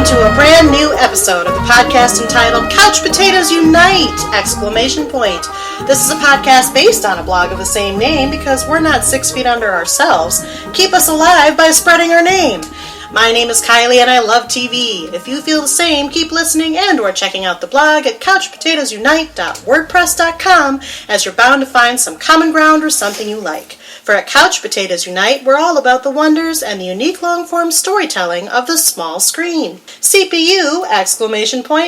to a brand new episode of the podcast entitled Couch Potatoes Unite! ! This is a podcast based on a blog of the same name because we're not 6 feet under ourselves. Keep us alive by spreading our name. My name is Kylie and I love TV. If you feel the same, keep listening and or checking out the blog at couchpotatoesunite.wordpress.com as you're bound to find some common ground or something you like. For at Couch Potatoes Unite, we're all about the wonders and the unique long-form storytelling of the small screen. CPU, !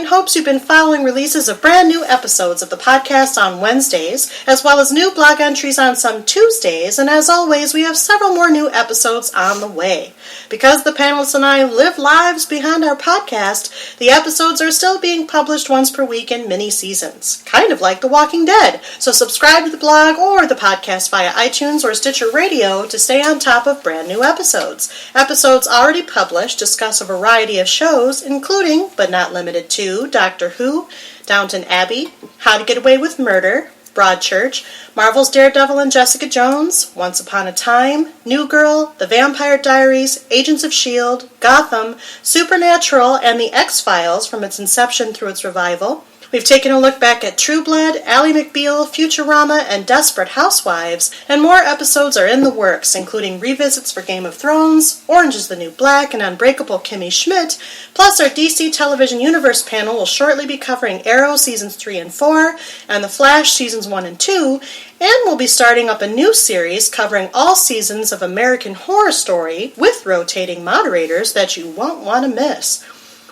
Hopes you've been following releases of brand new episodes of the podcast on Wednesdays, as well as new blog entries on some Tuesdays, and as always, we have several more new episodes on the way. Because the panelists and I live lives behind our podcast, the episodes are still being published once per week in mini-seasons, kind of like The Walking Dead. So subscribe to the blog or the podcast via iTunes or Stitcher Radio to stay on top of brand new episodes. Episodes already published discuss a variety of shows, including, but not limited to, Doctor Who, Downton Abbey, How to Get Away with Murder, Broadchurch, Marvel's Daredevil and Jessica Jones, Once Upon a Time, New Girl, The Vampire Diaries, Agents of S.H.I.E.L.D., Gotham, Supernatural, and The X-Files from its inception through its revival. We've taken a look back at True Blood, Ally McBeal, Futurama, and Desperate Housewives, and more episodes are in the works, including revisits for Game of Thrones, Orange is the New Black, and Unbreakable Kimmy Schmidt, plus our DC Television Universe panel will shortly be covering Arrow Seasons 3 and 4, and The Flash Seasons 1 and 2, and we'll be starting up a new series covering all seasons of American Horror Story with rotating moderators that you won't want to miss.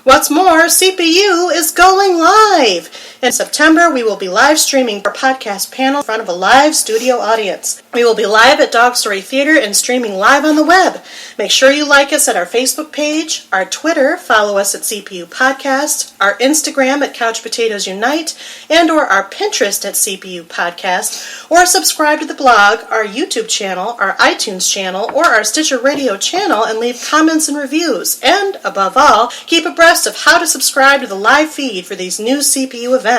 What's more, CPU is going live! In September, we will be live streaming our podcast panel in front of a live studio audience. We will be live at Dog Story Theater and streaming live on the web. Make sure you like us at our Facebook page, our Twitter, follow us at CPU Podcast, our Instagram at Couch Potatoes Unite, and or our Pinterest at CPU Podcast, or subscribe to the blog, our YouTube channel, our iTunes channel, or our Stitcher Radio channel and leave comments and reviews. And, above all, keep abreast of how to subscribe to the live feed for these new CPU events.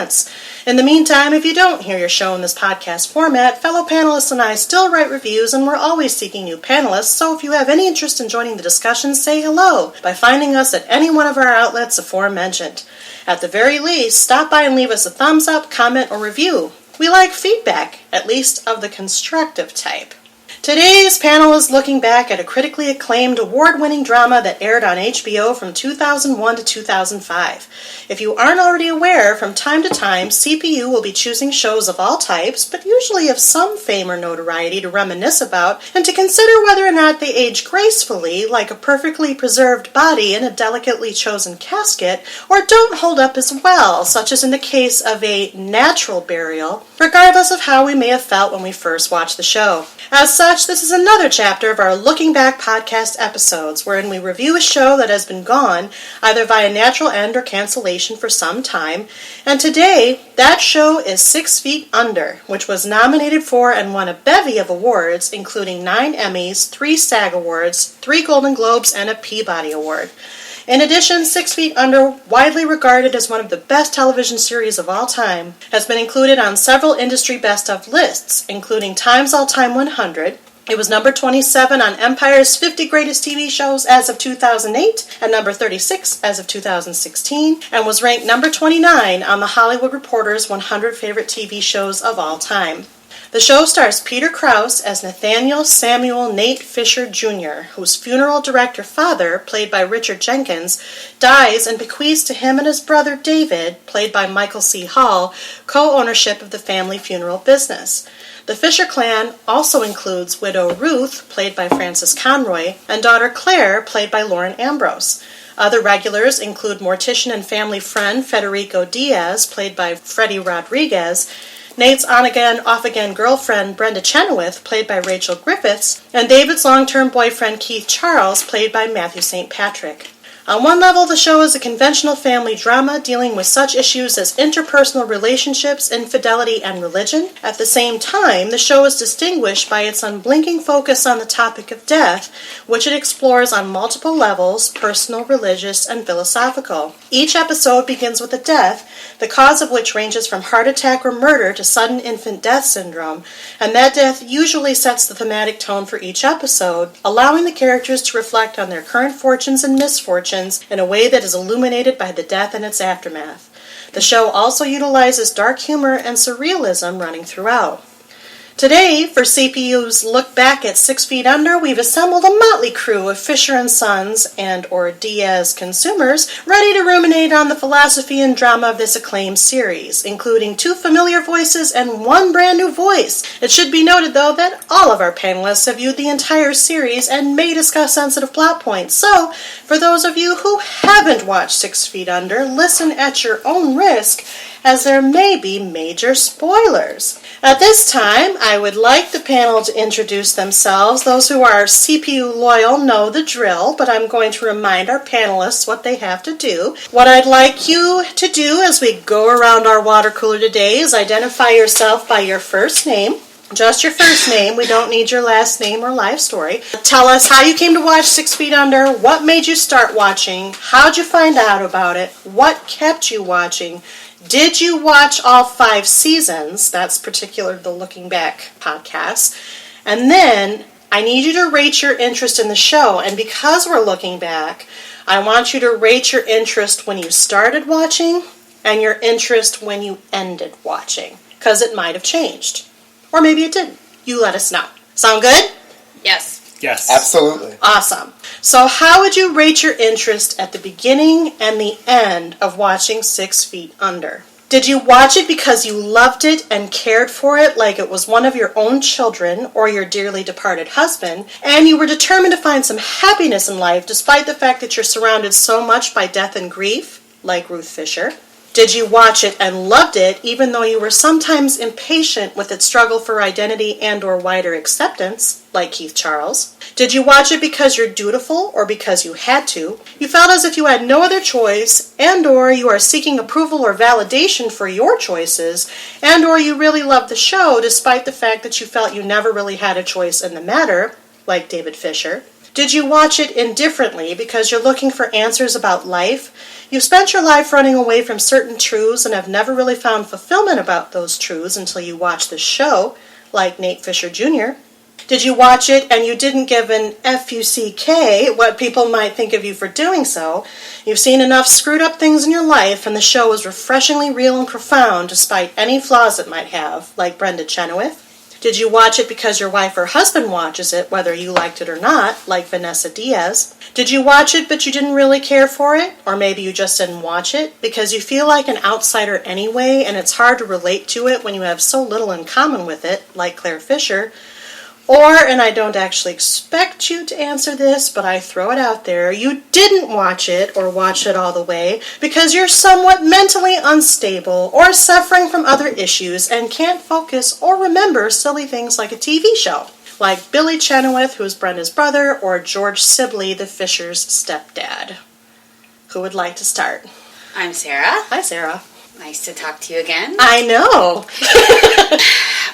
In the meantime, if you don't hear your show in this podcast format, fellow panelists and I still write reviews and we're always seeking new panelists, so if you have any interest in joining the discussion, say hello by finding us at any one of our outlets aforementioned. At the very least, stop by and leave us a thumbs up, comment, or review. We like feedback, at least of the constructive type. Today's panel is looking back at a critically acclaimed award-winning drama that aired on HBO from 2001 to 2005. If you aren't already aware, from time to time, CPU will be choosing shows of all types, but usually of some fame or notoriety to reminisce about, and to consider whether or not they age gracefully, like a perfectly preserved body in a delicately chosen casket, or don't hold up as well, such as in the case of a natural burial, regardless of how we may have felt when we first watched the show. As such, this is another chapter of our Looking Back podcast episodes, wherein we review a show that has been gone, either via natural end or cancellation for some time, and today, that show is 6 Feet Under, which was nominated for and won a bevy of awards, including 9 Emmys, 3 SAG Awards, 3 Golden Globes, and a Peabody Award. In addition, 6 Feet Under, widely regarded as one of the best television series of all time, has been included on several industry best-of lists, including Time's All-Time 100. It was number 27 on Empire's 50 Greatest TV Shows as of 2008, and number 36 as of 2016, and was ranked number 29 on The Hollywood Reporter's 100 Favorite TV Shows of All Time. The show stars Peter Krause as Nathaniel Samuel Nate Fisher Jr., whose funeral director father, played by Richard Jenkins, dies and bequeaths to him and his brother David, played by Michael C. Hall, co-ownership of the family funeral business. The Fisher clan also includes widow Ruth, played by Frances Conroy, and daughter Claire, played by Lauren Ambrose. Other regulars include mortician and family friend Federico Diaz, played by Freddie Rodriguez, Nate's on-again, off-again girlfriend Brenda Chenoweth, played by Rachel Griffiths, and David's long-term boyfriend Keith Charles, played by Matthew St. Patrick. On one level, the show is a conventional family drama dealing with such issues as interpersonal relationships, infidelity, and religion. At the same time, the show is distinguished by its unblinking focus on the topic of death, which it explores on multiple levels, personal, religious, and philosophical. Each episode begins with a death, the cause of which ranges from heart attack or murder to sudden infant death syndrome, and that death usually sets the thematic tone for each episode, allowing the characters to reflect on their current fortunes and misfortunes emotions in a way that is illuminated by the death and its aftermath. The show also utilizes dark humor and surrealism running throughout. Today, for CPU's Look Back at 6 Feet Under, we've assembled a motley crew of Fisher & Sons and or Diaz consumers ready to ruminate on the philosophy and drama of this acclaimed series, including 2 familiar voices and 1 brand new voice. It should be noted, though, that all of our panelists have viewed the entire series and may discuss sensitive plot points. So, for those of you who haven't watched 6 Feet Under, listen at your own risk, as there may be major spoilers. At this time, I would like the panel to introduce themselves. Those who are CPU loyal know the drill, but I'm going to remind our panelists what they have to do. What I'd like you to do as we go around our water cooler today is identify yourself by your first name. Just your first name. We don't need your last name or life story. Tell us how you came to watch 6 Feet Under, what made you start watching, how'd you find out about it, what kept you watching. Did you watch all 5 seasons? That's particular to the Looking Back podcast. And then I need you to rate your interest in the show. And because we're looking back, I want you to rate your interest when you started watching and your interest when you ended watching. Because it might have changed. Or maybe it didn't. You let us know. Sound good? Yes. Yes. Absolutely. Awesome. So how would you rate your interest at the beginning and the end of watching 6 Feet Under? Did you watch it because you loved it and cared for it like it was one of your own children or your dearly departed husband, and you were determined to find some happiness in life despite the fact that you're surrounded so much by death and grief, like Ruth Fisher? Did you watch it and loved it even though you were sometimes impatient with its struggle for identity and or wider acceptance, like Keith Charles? Did you watch it because you're dutiful or because you had to? You felt as if you had no other choice and or you are seeking approval or validation for your choices and or you really loved the show despite the fact that you felt you never really had a choice in the matter, like David Fisher? Did you watch it indifferently because you're looking for answers about life? You've spent your life running away from certain truths and have never really found fulfillment about those truths until you watch this show, like Nate Fisher Jr. Did you watch it and you didn't give an F-U-C-K what people might think of you for doing so? You've seen enough screwed up things in your life and the show is refreshingly real and profound despite any flaws it might have, like Brenda Chenoweth. Did you watch it because your wife or husband watches it, whether you liked it or not, like Vanessa Diaz? Did you watch it but you didn't really care for it? Or maybe you just didn't watch it because you feel like an outsider anyway and it's hard to relate to it when you have so little in common with it, like Claire Fisher? Or, and I don't actually expect you to answer this, but I throw it out there, you didn't watch it or watch it all the way because you're somewhat mentally unstable or suffering from other issues and can't focus or remember silly things like a TV show, like Billy Chenoweth, who is Brenda's brother, or George Sibley, the Fishers' stepdad. Who would like to start? I'm Sarah. Hi, Sarah. Nice to talk to you again. I know.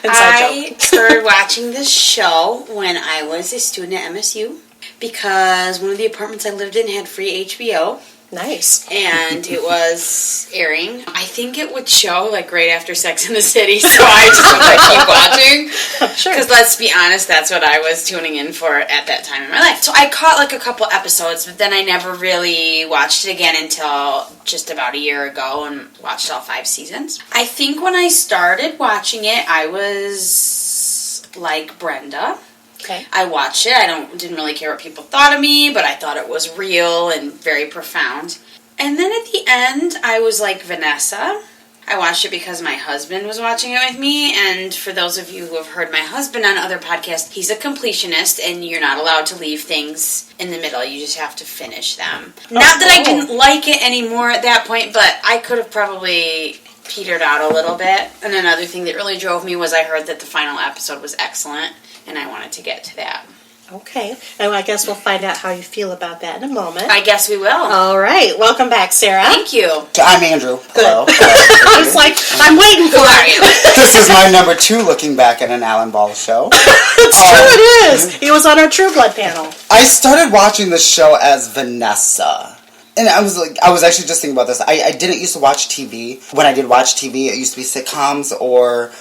I started watching this show when I was a student at MSU because one of the apartments I lived in had free HBO. Nice. And it was airing. I think it would show like right after Sex in the City, so I just was like, keep watching. Sure. Because let's be honest, that's what I was tuning in for at that time in my life. So I caught like a couple episodes, but then I never really watched it again until just about a year ago and watched all 5 seasons. I think when I started watching it, I was like Brenda. Okay. I watched it. Didn't really care what people thought of me, but I thought it was real and very profound. And then at the end, I was like Vanessa. I watched it because my husband was watching it with me, and for those of you who have heard my husband on other podcasts, he's a completionist, and you're not allowed to leave things in the middle. You just have to finish them. Not that I didn't like it anymore at that point, but I could have probably petered out a little bit. And another thing that really drove me was I heard that the final episode was excellent, and I wanted to get to that. Okay, and I guess we'll find out how you feel about that in a moment. I guess we will. All right, welcome back, Sarah. Thank you. I'm Andrew. Hello. I was like, I'm waiting for it. This is my number 2 looking back at an Alan Ball show. It's true, it is. He was on our True Blood panel. I started watching the show as Vanessa. And I was actually just thinking about this. I didn't used to watch TV. When I did watch TV, it used to be sitcoms or,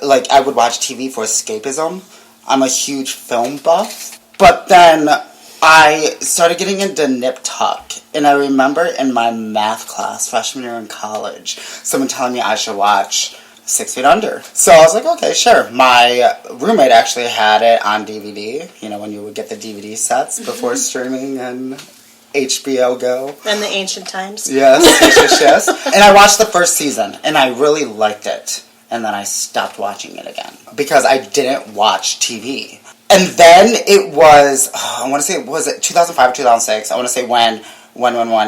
like, I would watch TV for escapism. I'm a huge film buff. But then I started getting into Nip Tuck, and I remember in my math class, freshman year in college, someone telling me I should watch 6 Feet Under. So I was like, okay, sure. My roommate actually had it on DVD, you know, when you would get the DVD sets before streaming and HBO Go. And the ancient times. Yes, yes. And I watched the first season, and I really liked it. And then I stopped watching it again because I didn't watch TV. And then it was, I want to say, was it 2005 or 2006? I want to say when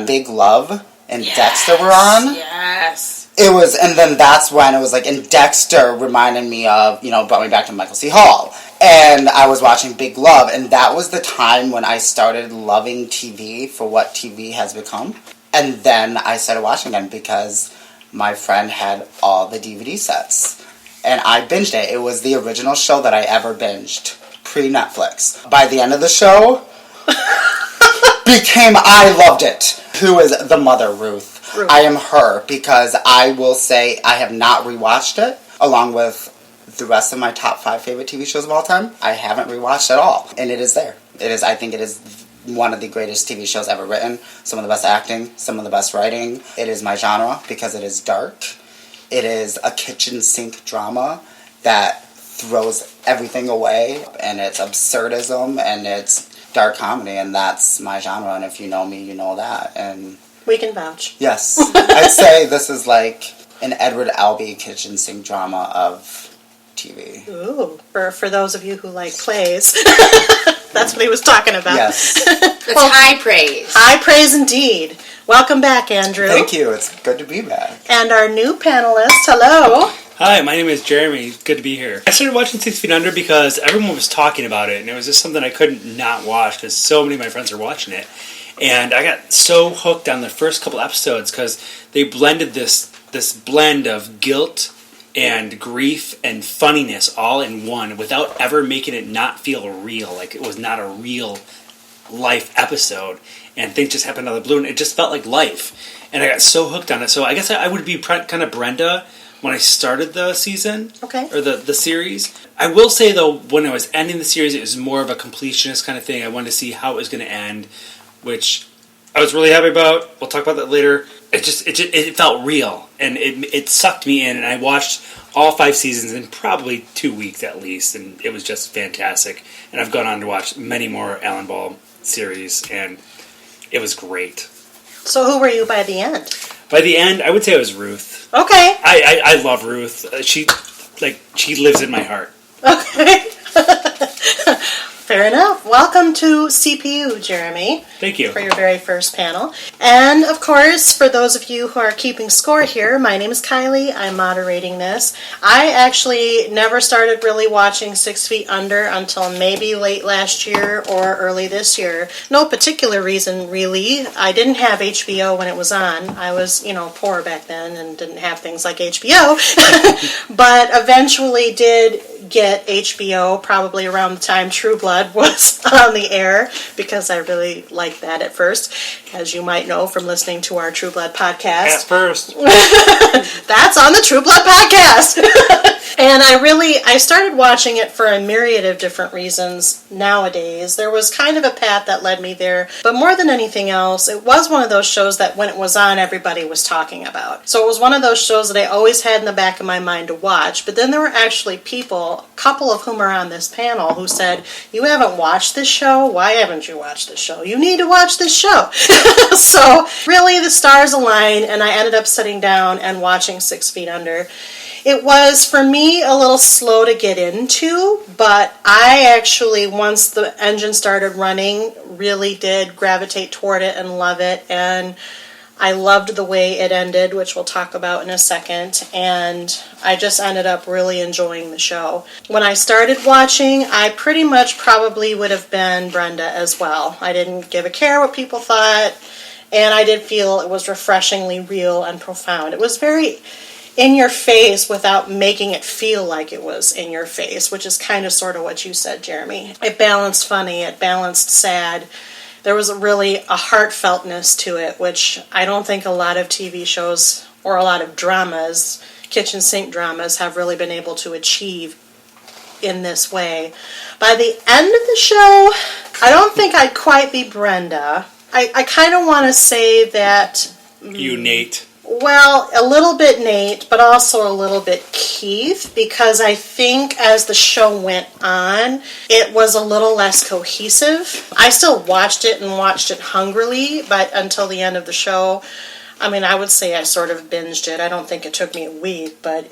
Big Love and Dexter were on. Yes. It was, and then that's when it was like, and Dexter reminded me of, you know, brought me back to Michael C. Hall. And I was watching Big Love, and that was the time when I started loving TV for what TV has become. And then I started watching them because my friend had all the DVD sets. And I binged it. It was the original show that I ever binged. Pre-Netflix. By the end of the show, I loved it. Who is the mother, Ruth? I am her, because I will say I have not rewatched it, along with the rest of my top 5 favorite TV shows of all time. I haven't rewatched at all, and it is there. I think it is one of the greatest TV shows ever written. Some of the best acting, some of the best writing. It is my genre, because it is dark. It is a kitchen sink drama that throws everything away, and it's absurdism, and it's dark comedy, and that's my genre, and if you know me, you know that, and... We can vouch. Yes. I'd say this is like an Edward Albee kitchen sink drama of TV. Ooh, for those of you who like plays, that's what he was talking about. Yes. That's high praise. High praise indeed. Welcome back, Andrew. Thank you. It's good to be back. And our new panelist, hello. Hi, my name is Jeremy. Good to be here. I started watching 6 Feet Under because everyone was talking about it, and it was just something I couldn't not watch because so many of my friends are watching it. And I got so hooked on the first couple episodes because they blended this blend of guilt and grief and funniness all in one without ever making it not feel real. Like it was not a real life episode. And things just happened out of the blue, and it just felt like life. And I got so hooked on it. So I guess I would be kind of Brenda when I started the season, okay, or the series. I will say, though, when I was ending the series, it was more of a completionist kind of thing. I wanted to see how it was going to end, which I was really happy about. We'll talk about that later. It felt real, and it sucked me in, and I watched all 5 seasons in probably 2 weeks at least, and it was just fantastic. And I've gone on to watch many more Alan Ball series, and it was great. So who were you by the end? By the end, I would say it was Ruth. Okay. I love Ruth. She lives in my heart. Okay. Fair enough. Welcome to CPU, Jeremy. Thank you. For your very first panel. And, of course, for those of you who are keeping score here, my name is Kylie. I'm moderating this. I actually never started really watching 6 Feet Under until maybe late last year or early this year. No particular reason, really. I didn't have HBO when it was on. I was, poor back then and didn't have things like HBO. But eventually did get HBO probably around the time True Blood was on the air, because I really liked that at first, as you might know from listening to our True Blood podcast. At first. That's on the True Blood podcast. And I started watching it for a myriad of different reasons nowadays. There was kind of a path that led me there, but more than anything else, it was one of those shows that when it was on, everybody was talking about. So it was one of those shows that I always had in the back of my mind to watch, but then there were actually people, a couple of whom are on this panel, who said, "You haven't watched this show? Why haven't you watched this show? You need to watch this show." So really the stars aligned, and I ended up sitting down and watching 6 Feet Under. It was, for me, a little slow to get into, but I actually, once the engine started running, really did gravitate toward it and love it, and I loved the way it ended, which we'll talk about in a second, and I just ended up really enjoying the show. When I started watching, I pretty much probably would have been Brenda as well. I didn't give a care what people thought, and I did feel it was refreshingly real and profound. It was very in your face without making it feel like it was in your face, which is kind of sort of what you said, Jeremy. It balanced funny, it balanced sad. There was really a heartfeltness to it, which I don't think a lot of TV shows or a lot of dramas, kitchen sink dramas, have really been able to achieve. in this way. By the end of the show, I don't think I'd quite be Brenda. I kind of want to say that... You, Nate. Well, a little bit Nate, but also a little bit Keith, because I think as the show went on, it was a little less cohesive. I still watched it and watched it hungrily, but until the end of the show, I mean, I would say I sort of binged it. I don't think it took me a week, but,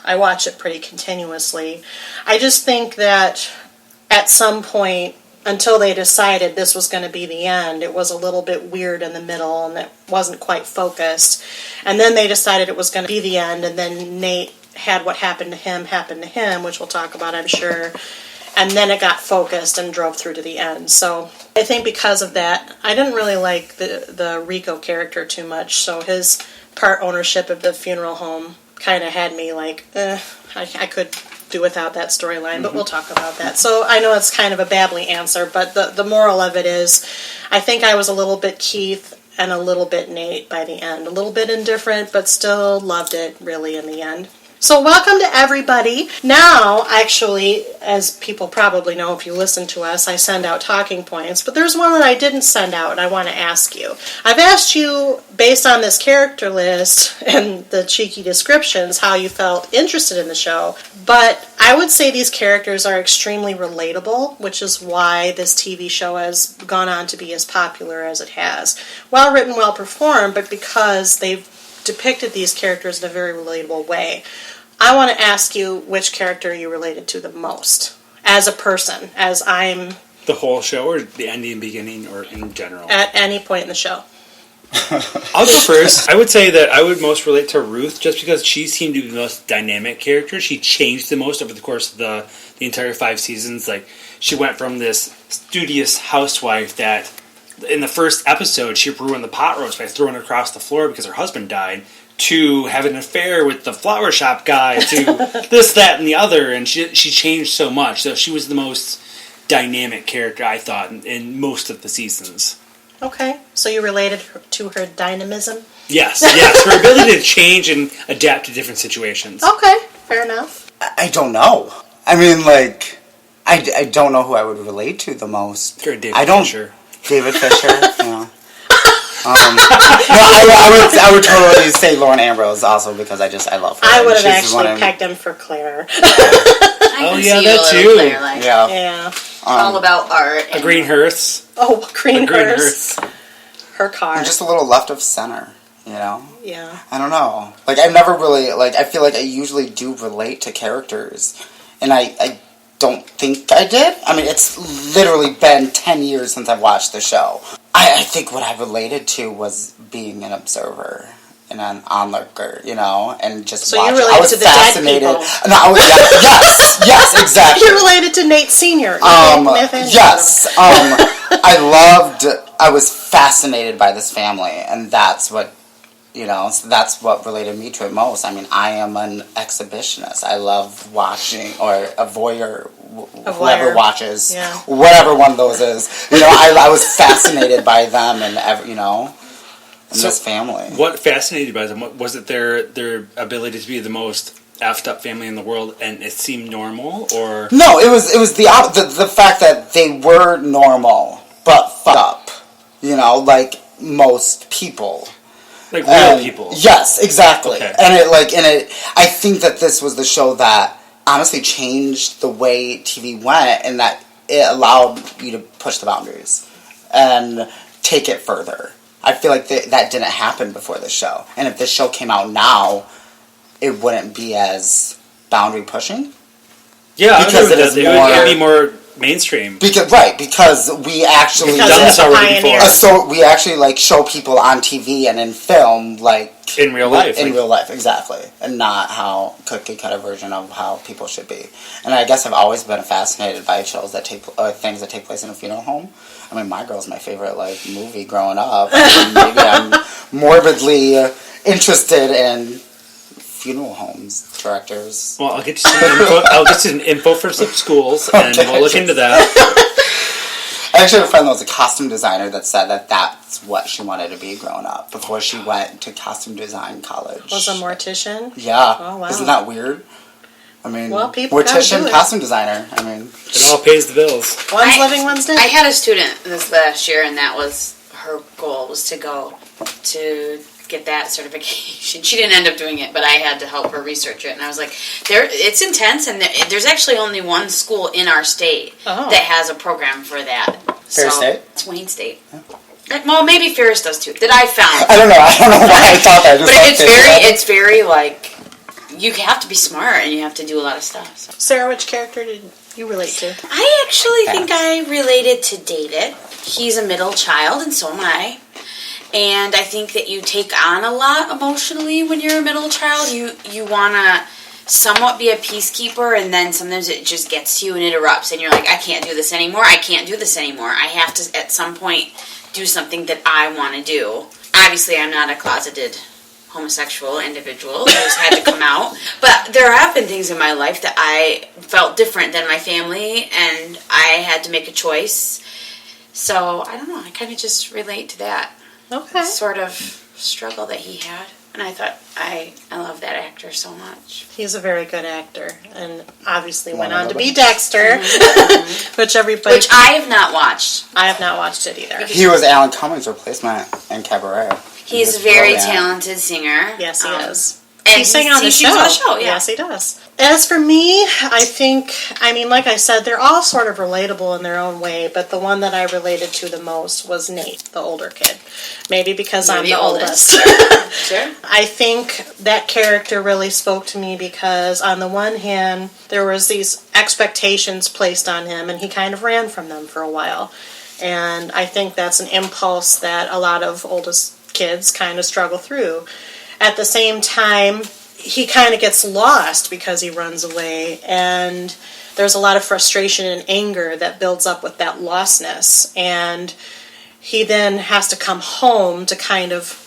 I watched it pretty continuously. I just think that at some point, until they decided this was going to be the end, it was a little bit weird in the middle and it wasn't quite focused. And then they decided it was going to be the end, and then Nate had what happened to him, which we'll talk about, I'm sure. And then it got focused and drove through to the end. So I think because of that, I didn't really like the Rico character too much. So his part ownership of the funeral home kind of had me like, I could do without that storyline, but we'll talk about that. So I know it's kind of a babbly answer, but the moral of it is, I think I was a little bit Keith and a little bit Nate by the end. A little bit indifferent, but still loved it really in the end. So welcome to everybody. Now, actually, as people probably know if you listen to us, I send out talking points, but there's one that I didn't send out and I want to ask you. I've asked you, based on this character list and the cheeky descriptions, how you felt interested in the show, but I would say these characters are extremely relatable, which is why this TV show has gone on to be as popular as it has. Well written, well performed, but because they've depicted these characters in a very relatable way. I want to ask you which character you related to the most as a person, as I'm... The whole show, or the ending and beginning, or in general? At any point in the show. I'll go first. I would say that I would most relate to Ruth, just because she seemed to be the most dynamic character. She changed the most over the course of the entire 5 seasons. Like, she went from this studious housewife that... In the first episode, she ruined the pot roast by throwing it across the floor because her husband died, to having an affair with the flower shop guy, to this, that, and the other, and she changed so much. So she was the most dynamic character, I thought, in most of the seasons. Okay, so you related to her dynamism? Yes, her ability to change and adapt to different situations. Okay, fair enough. I don't know. I mean, like, I don't know who I would relate to the most. You're David Fisher. David Fisher, yeah. I would totally say Lauren Ambrose also because I love her. I would have actually pegged him for Claire. Oh yeah, that too. Claire, like, yeah. All about art. A green hearse. Oh, green hearse. Her car. And just a little left of center, Yeah. I don't know. Like, I've never really, I feel like I usually do relate to characters. And I don't think I did. I mean, it's literally been 10 years since I've watched the show. I think what I related to was being an observer and an onlooker, and just so watching. You related I was to the fascinated. dead people. No, yes, exactly. You related to Nate Sr. Yes. I was fascinated by this family, and that's what, so that's what related me to it most. I mean, I am an exhibitionist. I love watching, or a voyeur, whoever watches, whatever one of those is. I was fascinated by them and, this family. What fascinated by them? Was it their ability to be the most effed up family in the world, and it seemed normal, or no? It was the fact that they were normal but fucked up. Like most people. Like real people. Yes, exactly. Okay. And I think that this was the show that honestly changed the way TV went, and that it allowed you to push the boundaries and take it further. I feel like that didn't happen before the show. And if this show came out now, it wouldn't be as boundary pushing. Yeah, because it would be more mainstream. Because we actually we've done this already before. So we actually show people on TV and in film in real life. In real life, exactly, and not how cookie cutter version of how people should be. And I guess I've always been fascinated by shows that things that take place in a funeral home. I mean, My Girl's my favorite movie growing up. Maybe I'm morbidly interested in funeral homes directors. Well, I'll get you some info for some schools, and we'll look into that. I actually have a friend that was a costume designer that said that that's what she wanted to be growing up before she went to costume design college. Was a mortician? Yeah. Oh, wow. Isn't that weird? I mean, Well, people gotta do mortician, it. costume designer. I mean, It all pays the bills. One's living, one's dead. I had a student this last year, and that was her goal, was to go to get that certification. She didn't end up doing it, but I had to help her research it. And I was like, it's intense, and there's actually only one school in our state that has a program for that. Ferris State? It's Wayne State. Well, maybe Ferris does too. That I found. I don't know why I thought that. But it's very like, you have to be smart and you have to do a lot of stuff. So. Sarah, which character did you relate to? I actually think I related to David. He's a middle child, and so am I. And I think that you take on a lot emotionally when you're a middle child. You want to somewhat be a peacekeeper, and then sometimes it just gets to you and it erupts, and you're like, I can't do this anymore. I can't do this anymore. I have to, at some point, do something that I want to do. Obviously, I'm not a closeted homosexual individual who's had to come out. But there have been things in my life that I felt different than my family, and I had to make a choice. So, I don't know, I kind of just relate to that sort of struggle that he had. And I thought, I love that actor so much. He's a very good actor, and obviously went on to be Dexter, which everybody... Which I have not watched. I have not watched it either. He was Alan Cummings' replacement in Cabaret. He's a very talented singer. Yes, he is. And he sang on the show. Yeah. Yes, he does. As for me, I think, like I said, they're all sort of relatable in their own way, but the one that I related to the most was Nate, the older kid. Maybe because I'm the oldest. Sure. I think that character really spoke to me because, on the one hand, there was these expectations placed on him, and he kind of ran from them for a while. And I think that's an impulse that a lot of oldest kids kind of struggle through. At the same time, he kind of gets lost because he runs away, and there's a lot of frustration and anger that builds up with that lostness, and he then has to come home to kind of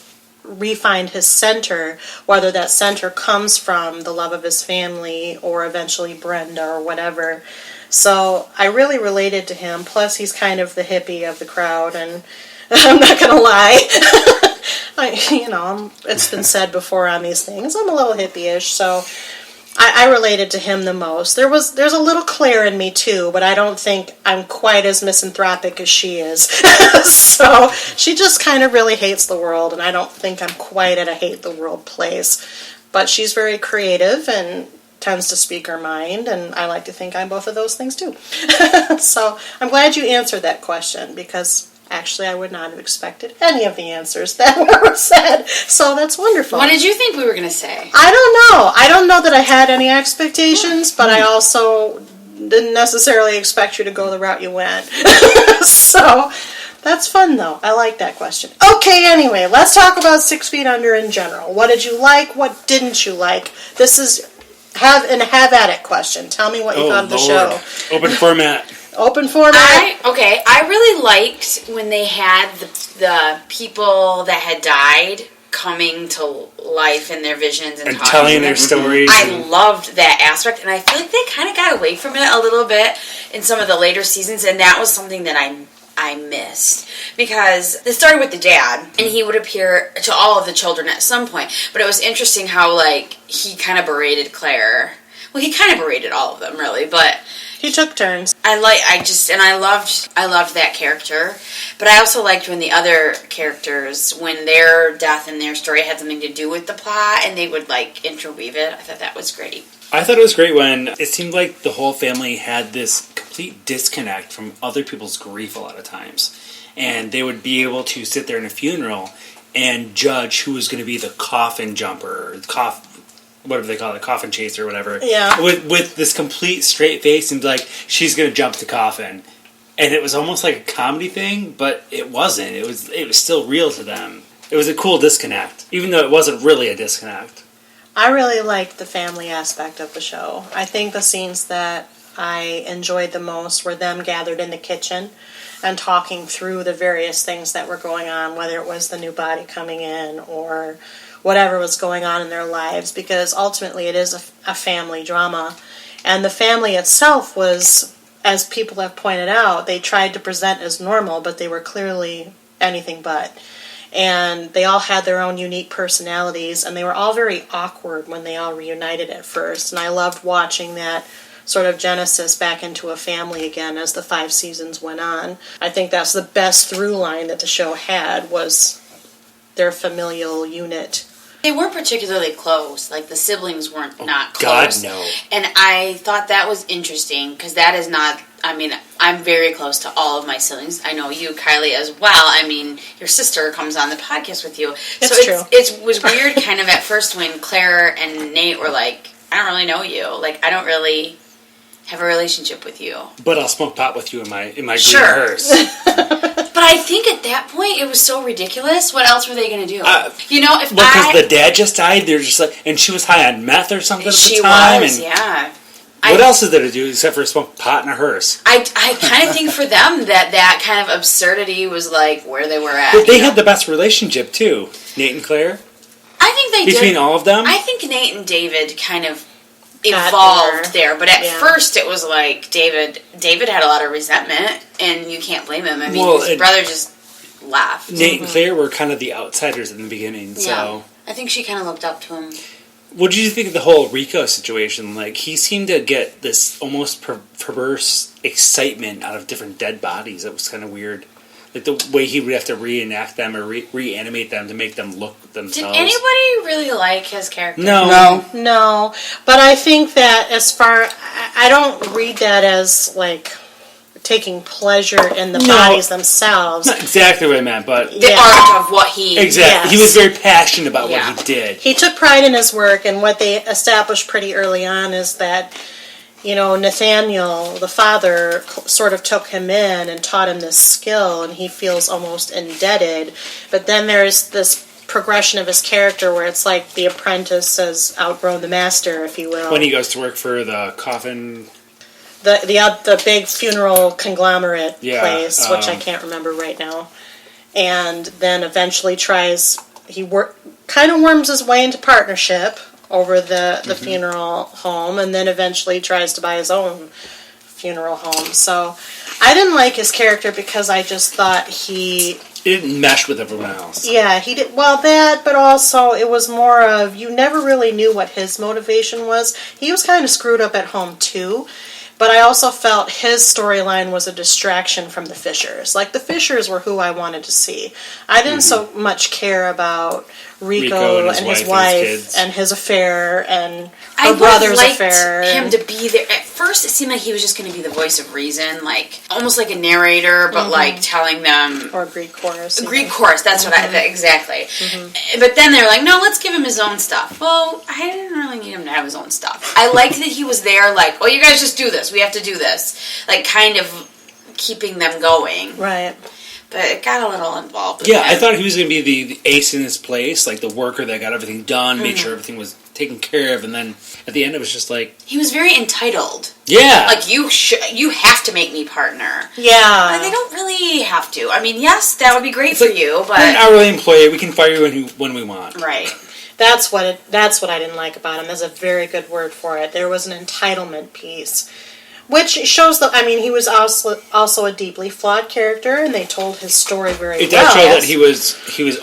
re-find his center, whether that center comes from the love of his family or eventually Brenda or whatever. So I really related to him, plus he's kind of the hippie of the crowd, and I'm not going to lie. It's been said before on these things, I'm a little hippie-ish, so I related to him the most. There's a little Claire in me too, but I don't think I'm quite as misanthropic as she is. So she just kind of really hates the world, and I don't think I'm quite at a hate the world place. But she's very creative and tends to speak her mind, and I like to think I'm both of those things too. So I'm glad you answered that question, because actually I would not have expected any of the answers that were said. So that's wonderful. What did you think we were going to say? I don't know. I don't know that I had any expectations, but I also didn't necessarily expect you to go the route you went. So that's fun, though. I like that question. Okay, anyway, let's talk about 6 Feet Under in general. What did you like? What didn't you like? This is have at it question. Tell me what you thought of the show. Open format. Open format. I really liked when they had the people that had died coming to life in their visions and telling their stories. I loved that aspect, and I feel like they kind of got away from it a little bit in some of the later seasons, and that was something that I missed, because it started with the dad, and he would appear to all of the children at some point, but it was interesting how, like, he kind of berated Claire. Well, he kind of berated all of them, really, but he took turns. I loved that character, but I also liked when the other characters, when their death and their story had something to do with the plot, and they would, like, interweave it. I thought that was great. I thought it was great when it seemed like the whole family had this complete disconnect from other people's grief a lot of times. And they would be able to sit there in a funeral and judge who was going to be the coffin jumper, or whatever they call it, coffin chaser or whatever. Yeah. With this complete straight face and like, she's going to jump the coffin. And it was almost like a comedy thing, but it wasn't. It was still real to them. It was a cool disconnect, even though it wasn't really a disconnect. I really liked the family aspect of the show. I think the scenes that I enjoyed the most were them gathered in the kitchen and talking through the various things that were going on, whether it was the new body coming in or whatever was going on in their lives, because ultimately it is a family drama. And the family itself was, as people have pointed out, they tried to present as normal, but they were clearly anything but. And they all had their own unique personalities, and they were all very awkward when they all reunited at first. And I loved watching that sort of genesis back into a family again as the 5 seasons went on. I think that's the best through line that the show had, was their familial unit. They weren't particularly close. Like, the siblings weren't not God, close. no. And I thought that was interesting, because that is not... I mean, I'm very close to all of my siblings. I know you, Kylie, as well. I mean, your sister comes on the podcast with you. It's true. It was weird kind of at first when Claire and Nate were like, I don't really know you. Like, I don't really have a relationship with you. But I'll smoke pot with you in my green Sure. hearse. But I think at that point it was so ridiculous. What else were they going to do? If because the dad just died, they're just like, and she was high on meth or something at the time. She was, yeah. What else is there to do except for smoke pot in a hearse? I kind of think for them that kind of absurdity was like where they were at. But they had the best relationship too, Nate and Claire. I think they did. Between all of them? I think Nate and David kind of evolved there. But at first it was like David had a lot of resentment, and you can't blame him. I mean, his brother just left. Nate and Claire were kind of the outsiders in the beginning, so... Yeah. I think she kind of looked up to him. What did you think of the whole Rico situation? Like, he seemed to get this almost perverse excitement out of different dead bodies. It was kind of weird. Like, the way he would have to reenact them or reanimate them to make them look themselves. Did anybody really like his character? No. But I think that I don't read that as, like, taking pleasure in the bodies themselves. Not exactly what I meant, but... The art of what he... Exactly. Yes. He was very passionate about what he did. He took pride in his work, and what they established pretty early on is that, Nathaniel, the father, sort of took him in and taught him this skill, and he feels almost indebted. But then there's this progression of his character where it's like the apprentice has outgrown the master, if you will. When he goes to work for the coffin... The big funeral conglomerate place, which I can't remember right now, and then eventually kind of worms his way into partnership over the funeral home, and then eventually tries to buy his own funeral home. So I didn't like his character because I just thought he didn't mesh with everyone else. Yeah, he did. Well, that, but also it was more of, you never really knew what his motivation was. He was kind of screwed up at home too. But I also felt his storyline was a distraction from the Fishers. Like, the Fishers were who I wanted to see. I didn't so much care about Rico and his wife and his affair and her brother's affair. I liked him to be there. At first, it seemed like he was just going to be the voice of reason, like almost like a narrator, but like telling them, or a Greek chorus. Greek chorus. That's what exactly. But then they're like, no, let's give him his own stuff. Well, I didn't really need him to have his own stuff. I liked that he was there, like, oh, you guys just do this. We have to do this, like, kind of keeping them going. Right. But it got a little involved. Yeah, I thought he was going to be the ace in his place, like the worker that got everything done, made sure everything was taken care of, and then at the end it was just like... He was very entitled. Yeah. Like, you have to make me partner. Yeah. But they don't really have to. I mean, yes, that would be great for you, but... We're an hourly employee, we can fire you when we want. Right. That's what I didn't like about him. There's a very good word for it. There was an entitlement piece. Which shows that, I mean, he was also a deeply flawed character, and they told his story very well. It does show that he was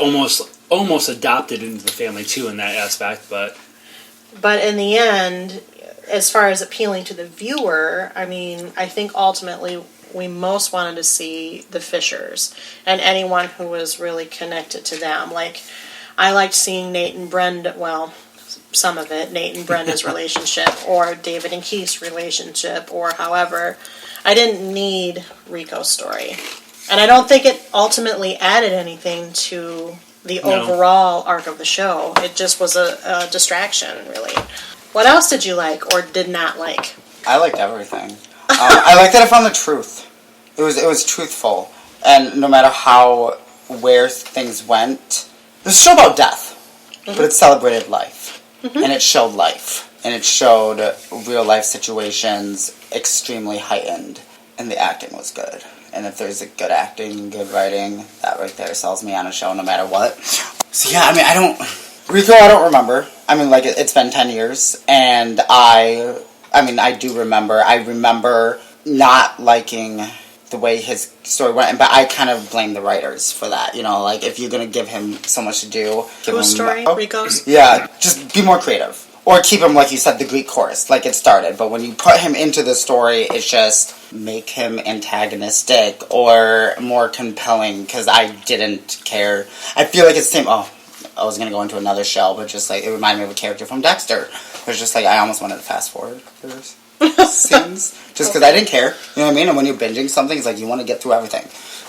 almost adopted into the family, too, in that aspect, but in the end, as far as appealing to the viewer, I mean, I think ultimately we most wanted to see the Fishers, and anyone who was really connected to them. Like, I liked seeing Nate and Brenda, well... some of it, Nate and Brenda's relationship, or David and Keith's relationship, or however. I didn't need Rico's story. And I don't think it ultimately added anything to the overall arc of the show. It just was a distraction, really. What else did you like, or did not like? I liked everything. I liked that I found the truth. It was truthful. And no matter where things went, it was a show about death, but it celebrated life. And it showed life. And it showed real life situations extremely heightened. And the acting was good. And if there's a good acting, good writing, that right there sells me on a show no matter what. So yeah, I mean, Rico, I don't remember. I mean, like, it's been 10 years. And I do remember. I remember not liking the way his story went. But I kind of blame the writers for that. Like if you're gonna give him so much to do, Whose story? Rico's? Yeah, just be more creative. Or keep him, like you said, the Greek chorus, like it started. But when you put him into the story, it's just make him antagonistic or more compelling, because I didn't care. I feel like it's the same. Oh, I was going to go into another show, but just like it reminded me of a character from Dexter. It was just like I almost wanted to fast forward for this scenes. Just because I didn't care. You know what I mean? And when you're binging something, it's like you want to get through everything.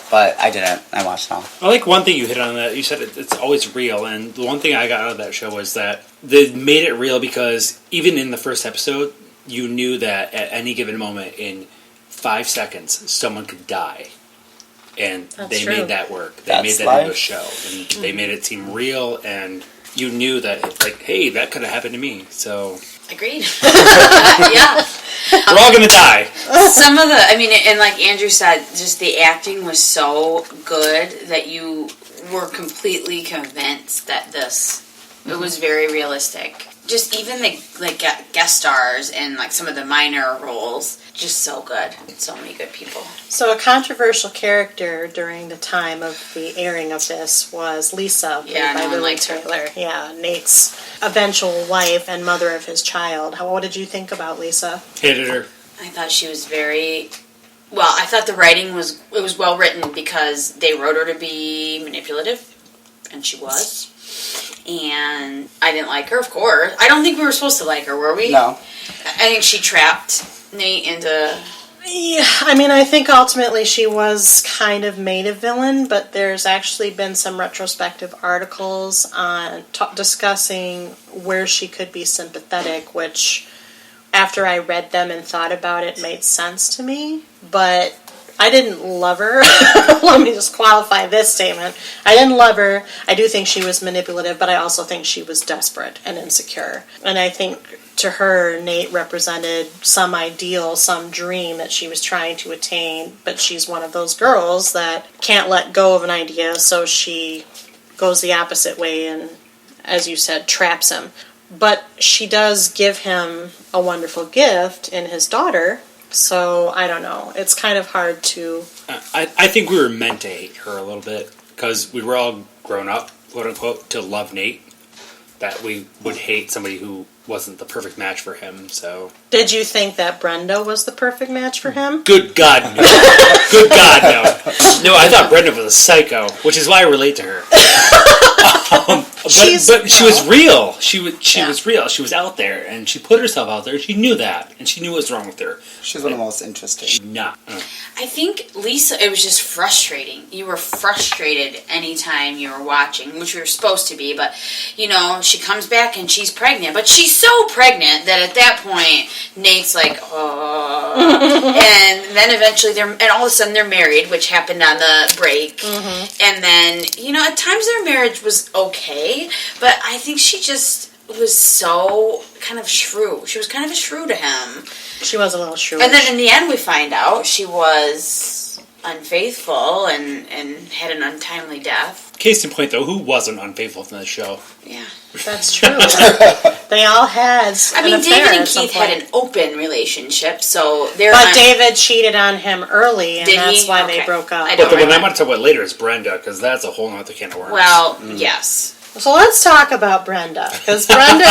But I didn't. I watched it all. I like one thing you hit on that. You said it's always real, and the one thing I got out of that show was that they made it real because even in the first episode, you knew that at any given moment in 5 seconds, someone could die. And they made that work. They made that into a show. And they made it seem real, and you knew that, like, hey, that could have happened to me. So... Agreed. Yeah. We're all gonna die. Some of and like Andrew said, just the acting was so good that you were completely convinced that it was very realistic. Just even the guest stars and like some of the minor roles, just so good. So many good people. So a controversial character during the time of the airing of this was Lisa, played by Lily Taylor. Yeah, Nate's eventual wife and mother of his child. What did you think about Lisa? Hated her. I thought she was very... Well, I thought the writing was well written because they wrote her to be manipulative, and she was. And I didn't like her, of course. I don't think we were supposed to like her, were we? No. I think she trapped Nate into... Yeah, I think ultimately she was kind of made a villain, but there's actually been some retrospective articles on discussing where she could be sympathetic, which after I read them and thought about it made sense to me, but I didn't love her. Let me just qualify this statement. I didn't love her. I do think she was manipulative, but I also think she was desperate and insecure. And I think to her, Nate represented some ideal, some dream that she was trying to attain, but she's one of those girls that can't let go of an idea, so she goes the opposite way and, as you said, traps him. But she does give him a wonderful gift in his daughter. So, I don't know. It's kind of hard to... I think we were meant to hate her a little bit, because we were all grown up, quote-unquote, to love Nate, that we would hate somebody who wasn't the perfect match for him, so... Did you think that Brenda was the perfect match for him? Good God, no. Good God, no. No, I thought Brenda was a psycho, which is why I relate to her. But she was real. She was real. She was out there, and she put herself out there. She knew that, and she knew what was wrong with her. She's one of the most interesting. I think Lisa, it was just frustrating. You were frustrated anytime you were watching, which we were supposed to be, but, she comes back and she's pregnant, but she's so pregnant that at that point, Nate's like, oh. And then eventually and all of a sudden they're married, which happened on the break. Mm-hmm. And then, at times their marriage was okay, but I think she just was so kind of shrew. She was kind of a shrew to him. She was a little shrew. And then in the end we find out she was unfaithful and had an untimely death. Case in point, though, who wasn't unfaithful from the show? Yeah. That's true. They all had David and Keith had an open relationship, so they're... But David cheated on him early, and that's why they broke up. But the one I want to talk about later is Brenda, because that's a whole other can of worms. Well, yes. So let's talk about Brenda, because Brenda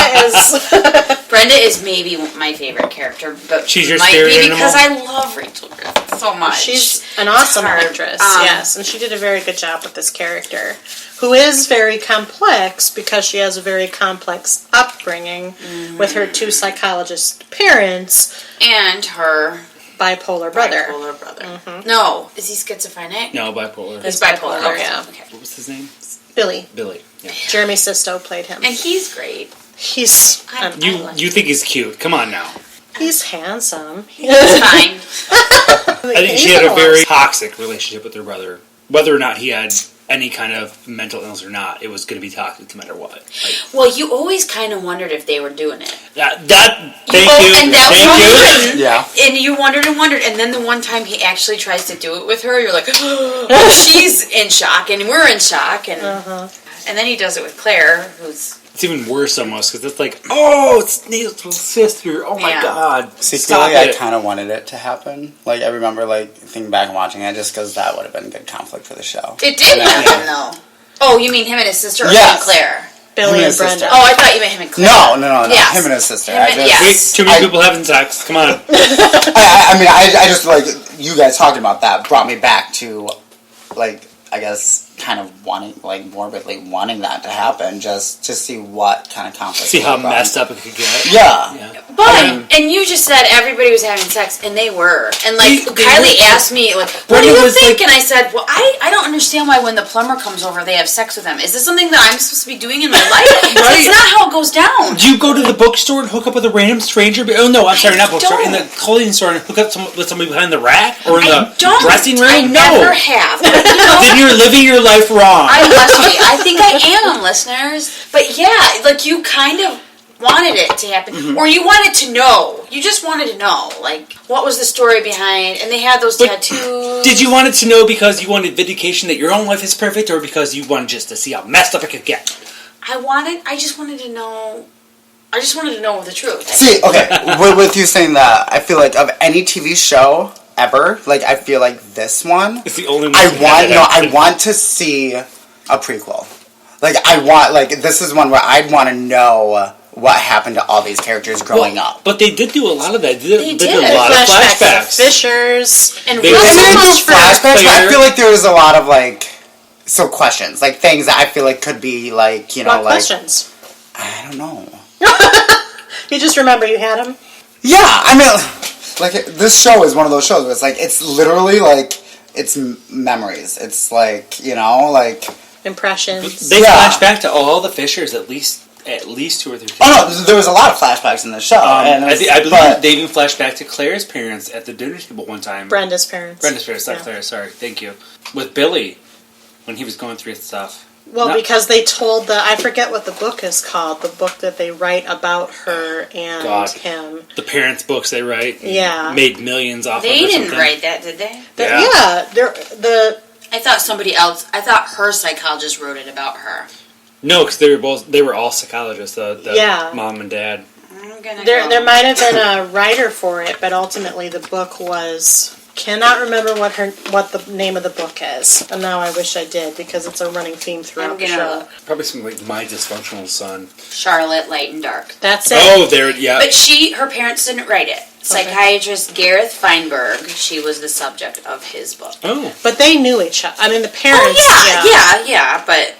is maybe my favorite character, but she's your might spirit be animal? because I love Rachel Griffith so much. She's an awesome actress, yes, and she did a very good job with this character, who is very complex because she has a very complex upbringing with her two psychologist parents and her bipolar brother. Mm-hmm. No, is he schizophrenic? No, bipolar. He's bipolar. Yeah. Okay. What was his name? Billy. Yeah. Jeremy Sisto played him. And he's great. He's... You think he's cute. Come on now. He's handsome. He's fine. I think she had a very toxic relationship with her brother. Whether or not he had any kind of mental illness or not, it was going to be toxic no matter what. Well, you always kind of wondered if they were doing it. Thank you. And that was yeah. And you wondered, and then the one time he actually tries to do it with her, you're like, oh, she's in shock, and we're in shock, and then he does it with Claire, who's It's even worse almost, because it's like, oh, it's Nate's little sister. Oh, my Yeah. God. Secretly, I kind of wanted it to happen. Like, I remember, like, thinking back and watching it just because that would have been good conflict for the show. It did happen, though. Oh, you mean him and his sister or Yes. him and Claire? Billy Him and Brenda. sister. Oh, I thought you meant him and Claire. No. Yes. Him and his sister. Him and- yes. Wait, too many people having sex. Come on. I just, like, you guys talking about that brought me back to, like, I guess, kind of wanting, like, morbidly wanting that to happen, just to see what kind of conflict. See how would run. messed up it could get. Yeah. But, and you just said everybody was having sex, and they were. And, like, They Kylie were. asked me, like, what Brenda do you was think? like- And I said, well, I don't understand why when the plumber comes over, they have sex with him. Is this something that I'm supposed to be doing in my life? Right. It's not how it goes down. Do you go to the bookstore and hook up with a random stranger? Oh, no, I'm sorry, not bookstore. In the clothing store and hook up with somebody behind the rack? Or in the dressing room? I No. never have. But, you know, Then you're living your life wrong. I think I am, listeners. But yeah, like you kind of wanted it to happen, or you wanted to know. You just wanted to know, like, what was the story behind? And they had those But tattoos. Did you want it to know because you wanted vindication that your own life is perfect, or because you wanted just to see how messed up it could get? I just wanted to know. I just wanted to know the truth. See, okay, with you saying that, I feel like of any TV show ever, like, I feel like this one, It's the only one. I want to see a prequel. Like, this is one where I'd want to know what happened to all these characters growing up. But they did do a lot of that. They did did. a lot of Flashbacks to flashbacks. the Fishers. And They- really I mean, much those for flashbacks, but I Claire. feel like there was a lot of, like, so questions. Like, things that I feel like could be, like, you know, What like... questions? I don't know. You just remember you had them? Yeah, I mean, like, this show is one of those shows where it's, like, it's literally, like, it's memories. It's, like, you know, like... Impressions. They Yeah. flash back to all the Fishers at least 2 or 3 times. Oh, no, there was a lot of flashbacks in the show. and it was- I believe but- they even flashed back to Claire's parents at the dinner table one time. Brenda's parents. Brenda's parents, not Yeah. Claire, sorry. Thank you. With Billy, when he was going through his stuff. Well, No. because they told I forget what the book is called, the book that they write about her and God. him. The parents' books they write. Yeah. Made millions off of they or didn't something. write that, did they? Yeah. I thought somebody else. I thought her psychologist wrote it about her. No, because they were all psychologists, the Yeah. mom and dad. I'm gonna there go. there might have been a writer for it, but ultimately the book was cannot remember what the name of the book is. And now I wish I did because it's a running theme throughout I'm the gonna show. look. Probably something like My Dysfunctional Son. Charlotte, Light and Dark. That's it. Oh, there, yeah. But her parents didn't write it. Psychiatrist Gareth Feinberg, she was the subject of his book. Oh. But they knew each other. I mean, the parents. But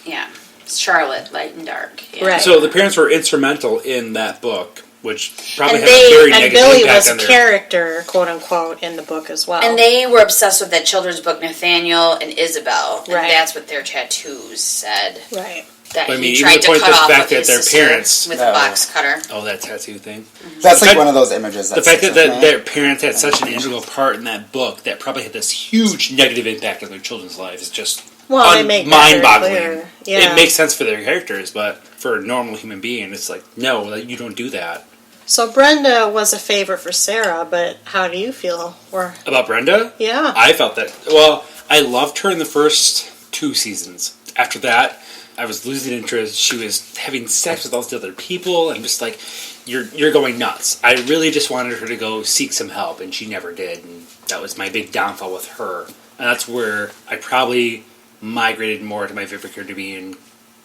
yeah, Charlotte, Light and Dark. Yeah. Right. So the parents were instrumental in that book, which probably And had a very and negative Billy impact was a on their... character, quote unquote, in the book as well. And they were obsessed with that children's book, Nathaniel and Isabel, and Right. that's what their tattoos said. Right. That I mean, he even tried the to point cut that the off fact of that his their sister parents- with No. a box cutter. Oh, that tattoo thing. That's like But- one of those images. The fact that their parents had such an integral part in that book that probably had this huge negative impact on their children's lives is just Well, they make that very mind-boggling. clear. Yeah. It makes sense for their characters, but for a normal human being, it's like, no, like, you don't do that. So Brenda was a favorite for Sarah, but how do you feel? About Brenda? Yeah. I felt that. Well, I loved her in the first 2 seasons. After that, I was losing interest. She was having sex with all these other people, and just like, you're going nuts. I really just wanted her to go seek some help, and she never did. And that was my big downfall with her. And that's where I probably migrated more to my favorite character being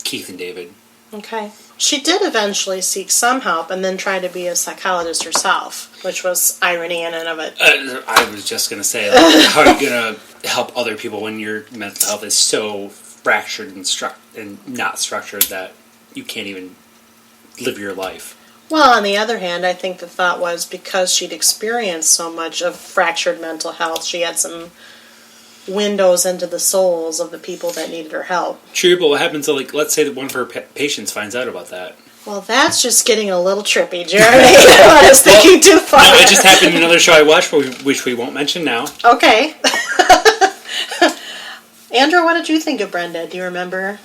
Keith and David. Okay. She did eventually seek some help and then try to be a psychologist herself, which was irony in and of it. I was just going to say, like, how are you going to help other people when your mental health is so fractured and not structured that you can't even live your life? Well, on the other hand, I think the thought was because she'd experienced so much of fractured mental health, she had some windows into the souls of the people that needed her help. True, but what happens to, like, let's say that one of her patients finds out about that? Well, that's just getting a little trippy, Jeremy. I was thinking too far. No, it just happened in another show I watched, which we won't mention now. Okay. Andrew, what did you think of Brenda? Do you remember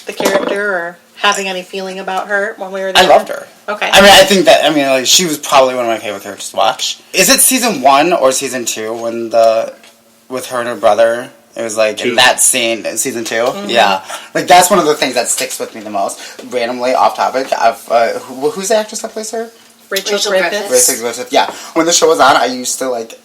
the character or having any feeling about her when we were there? I loved her. Okay. I mean, I think that, like, she was probably one of my favorite characters to watch. Is it season 1 or season 2 when with her and her brother, It was like Two. that scene in season 2. Yeah. Like, that's one of the things that sticks with me the most. Randomly, off topic, who's the actress that plays her? Rachel Griffiths. Rachel Griffiths. Yeah. When the show was on, I used to, like,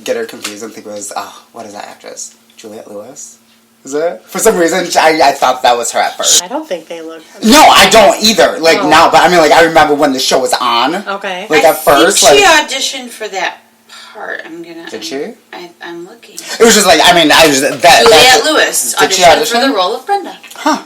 get her confused and think it was, what is that actress? Juliette Lewis? Is it? For some reason, I thought that was her at first. I don't think they look. No, I don't either. Like, now, but I mean, like, I remember when the show was on. Okay. Like, at first, I think like... she auditioned for that part. Did she? I'm looking. It was just like, I mean, Juliette Lewis Did she auditioned audition? for the role of Brenda. Huh.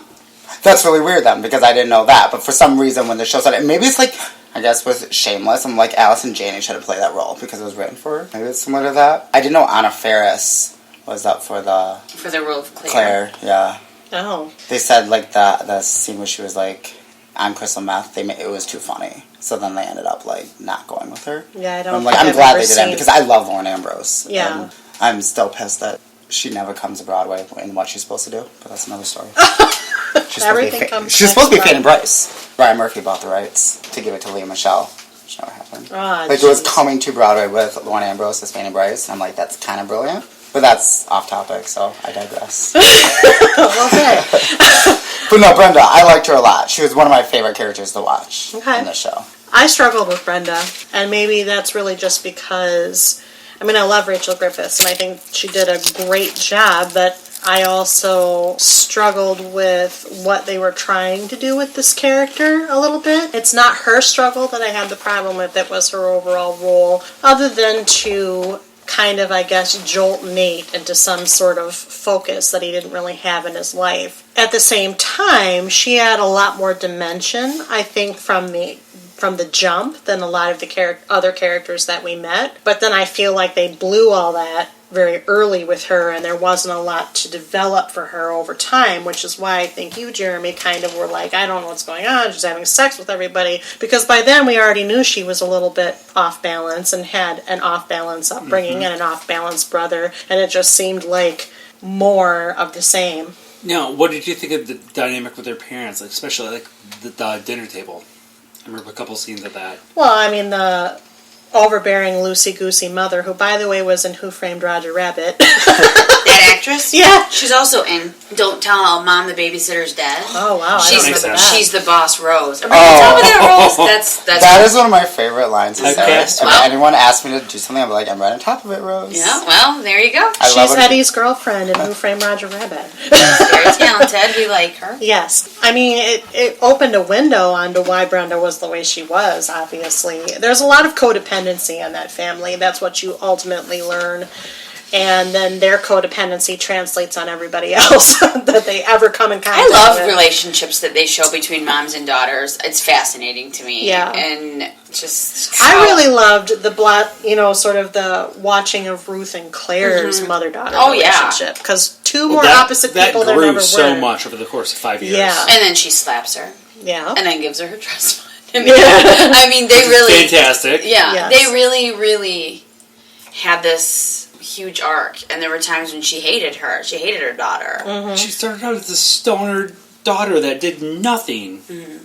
That's really weird then, because I didn't know that. But for some reason, when the show started, maybe it's like, I guess with Shameless, I'm like, Allison Janney should have played that role because it was written for her. Maybe it's similar to that. I didn't know Anna Faris was up for the role of Claire. yeah. Oh. They said, like, the scene where she was, like, on crystal meth, it was too funny. So then they ended up, like, not going with her. Yeah, I don't. I'm like, think I'm I've glad ever they didn't seen- because I love Lauren Ambrose. Yeah. And I'm still pissed that she never comes to Broadway in what she's supposed to do, but that's another story. Everything comes. She's supposed to be Fanning Bryce. Ryan Murphy bought the rights to give it to Leah Michelle. Which never happened. Oh, Like, it was coming to Broadway with Lauren Ambrose as Fanning Bryce, and I'm like, that's kind of brilliant. But that's off topic, so I digress. Okay. But no, Brenda, I liked her a lot. She was one of my favorite characters to watch Okay. in the show. I struggled with Brenda, and maybe that's really just because, I mean, I love Rachel Griffiths, and I think she did a great job, but I also struggled with what they were trying to do with this character a little bit. It's not her struggle that I had the problem with, it was her overall role, other than to kind of, I guess, jolt Nate into some sort of focus that he didn't really have in his life. At the same time, she had a lot more dimension, I think, from the jump than a lot of the other characters that we met. But then I feel like they blew all that very early with her, and there wasn't a lot to develop for her over time, which is why I think you, Jeremy, kind of were like, I don't know what's going on, she's having sex with everybody, because by then we already knew she was a little bit off balance and had an off balance upbringing and an off balance brother, and it just seemed like more of the same. Now, what did you think of the dynamic with their parents, like, especially like the dinner table? I remember a couple scenes of that. Well, I mean, the overbearing, loosey-goosey mother, who, by the way, was in Who Framed Roger Rabbit. That actress? Yeah. She's also in Don't Tell Mom the Babysitter's Dead. Oh, wow, I don't remember that. She's the boss Rose. Remember tell me that, Rose? That's That is one of my favorite lines to say. Okay. If anyone asks me to do something, I'm like, I'm right on top of it, Rose. Yeah, well, there you go. I love She's when Eddie's girlfriend in Who Framed Roger Rabbit. Very talented. We like her. Yes. I mean, it opened a window onto why Brenda was the way she was, obviously. There's a lot of codependency in that family. That's what you ultimately learn. And then their codependency translates on everybody else that they ever come in contact with. I love relationships that they show between moms and daughters. It's fascinating to me. Yeah. And just... I really loved the sort of the watching of Ruth and Claire's mother-daughter relationship. Because two more opposite people there grew never were. so much over the course of 5 years. Yeah. And then she slaps her. Yeah. And then gives her dress. I mean, they really... Fantastic. Yeah. Yes. They really, really had this huge arc. And there were times when she hated her. She hated her daughter. Mm-hmm. She started out as a stoner daughter that did nothing. Mm-hmm.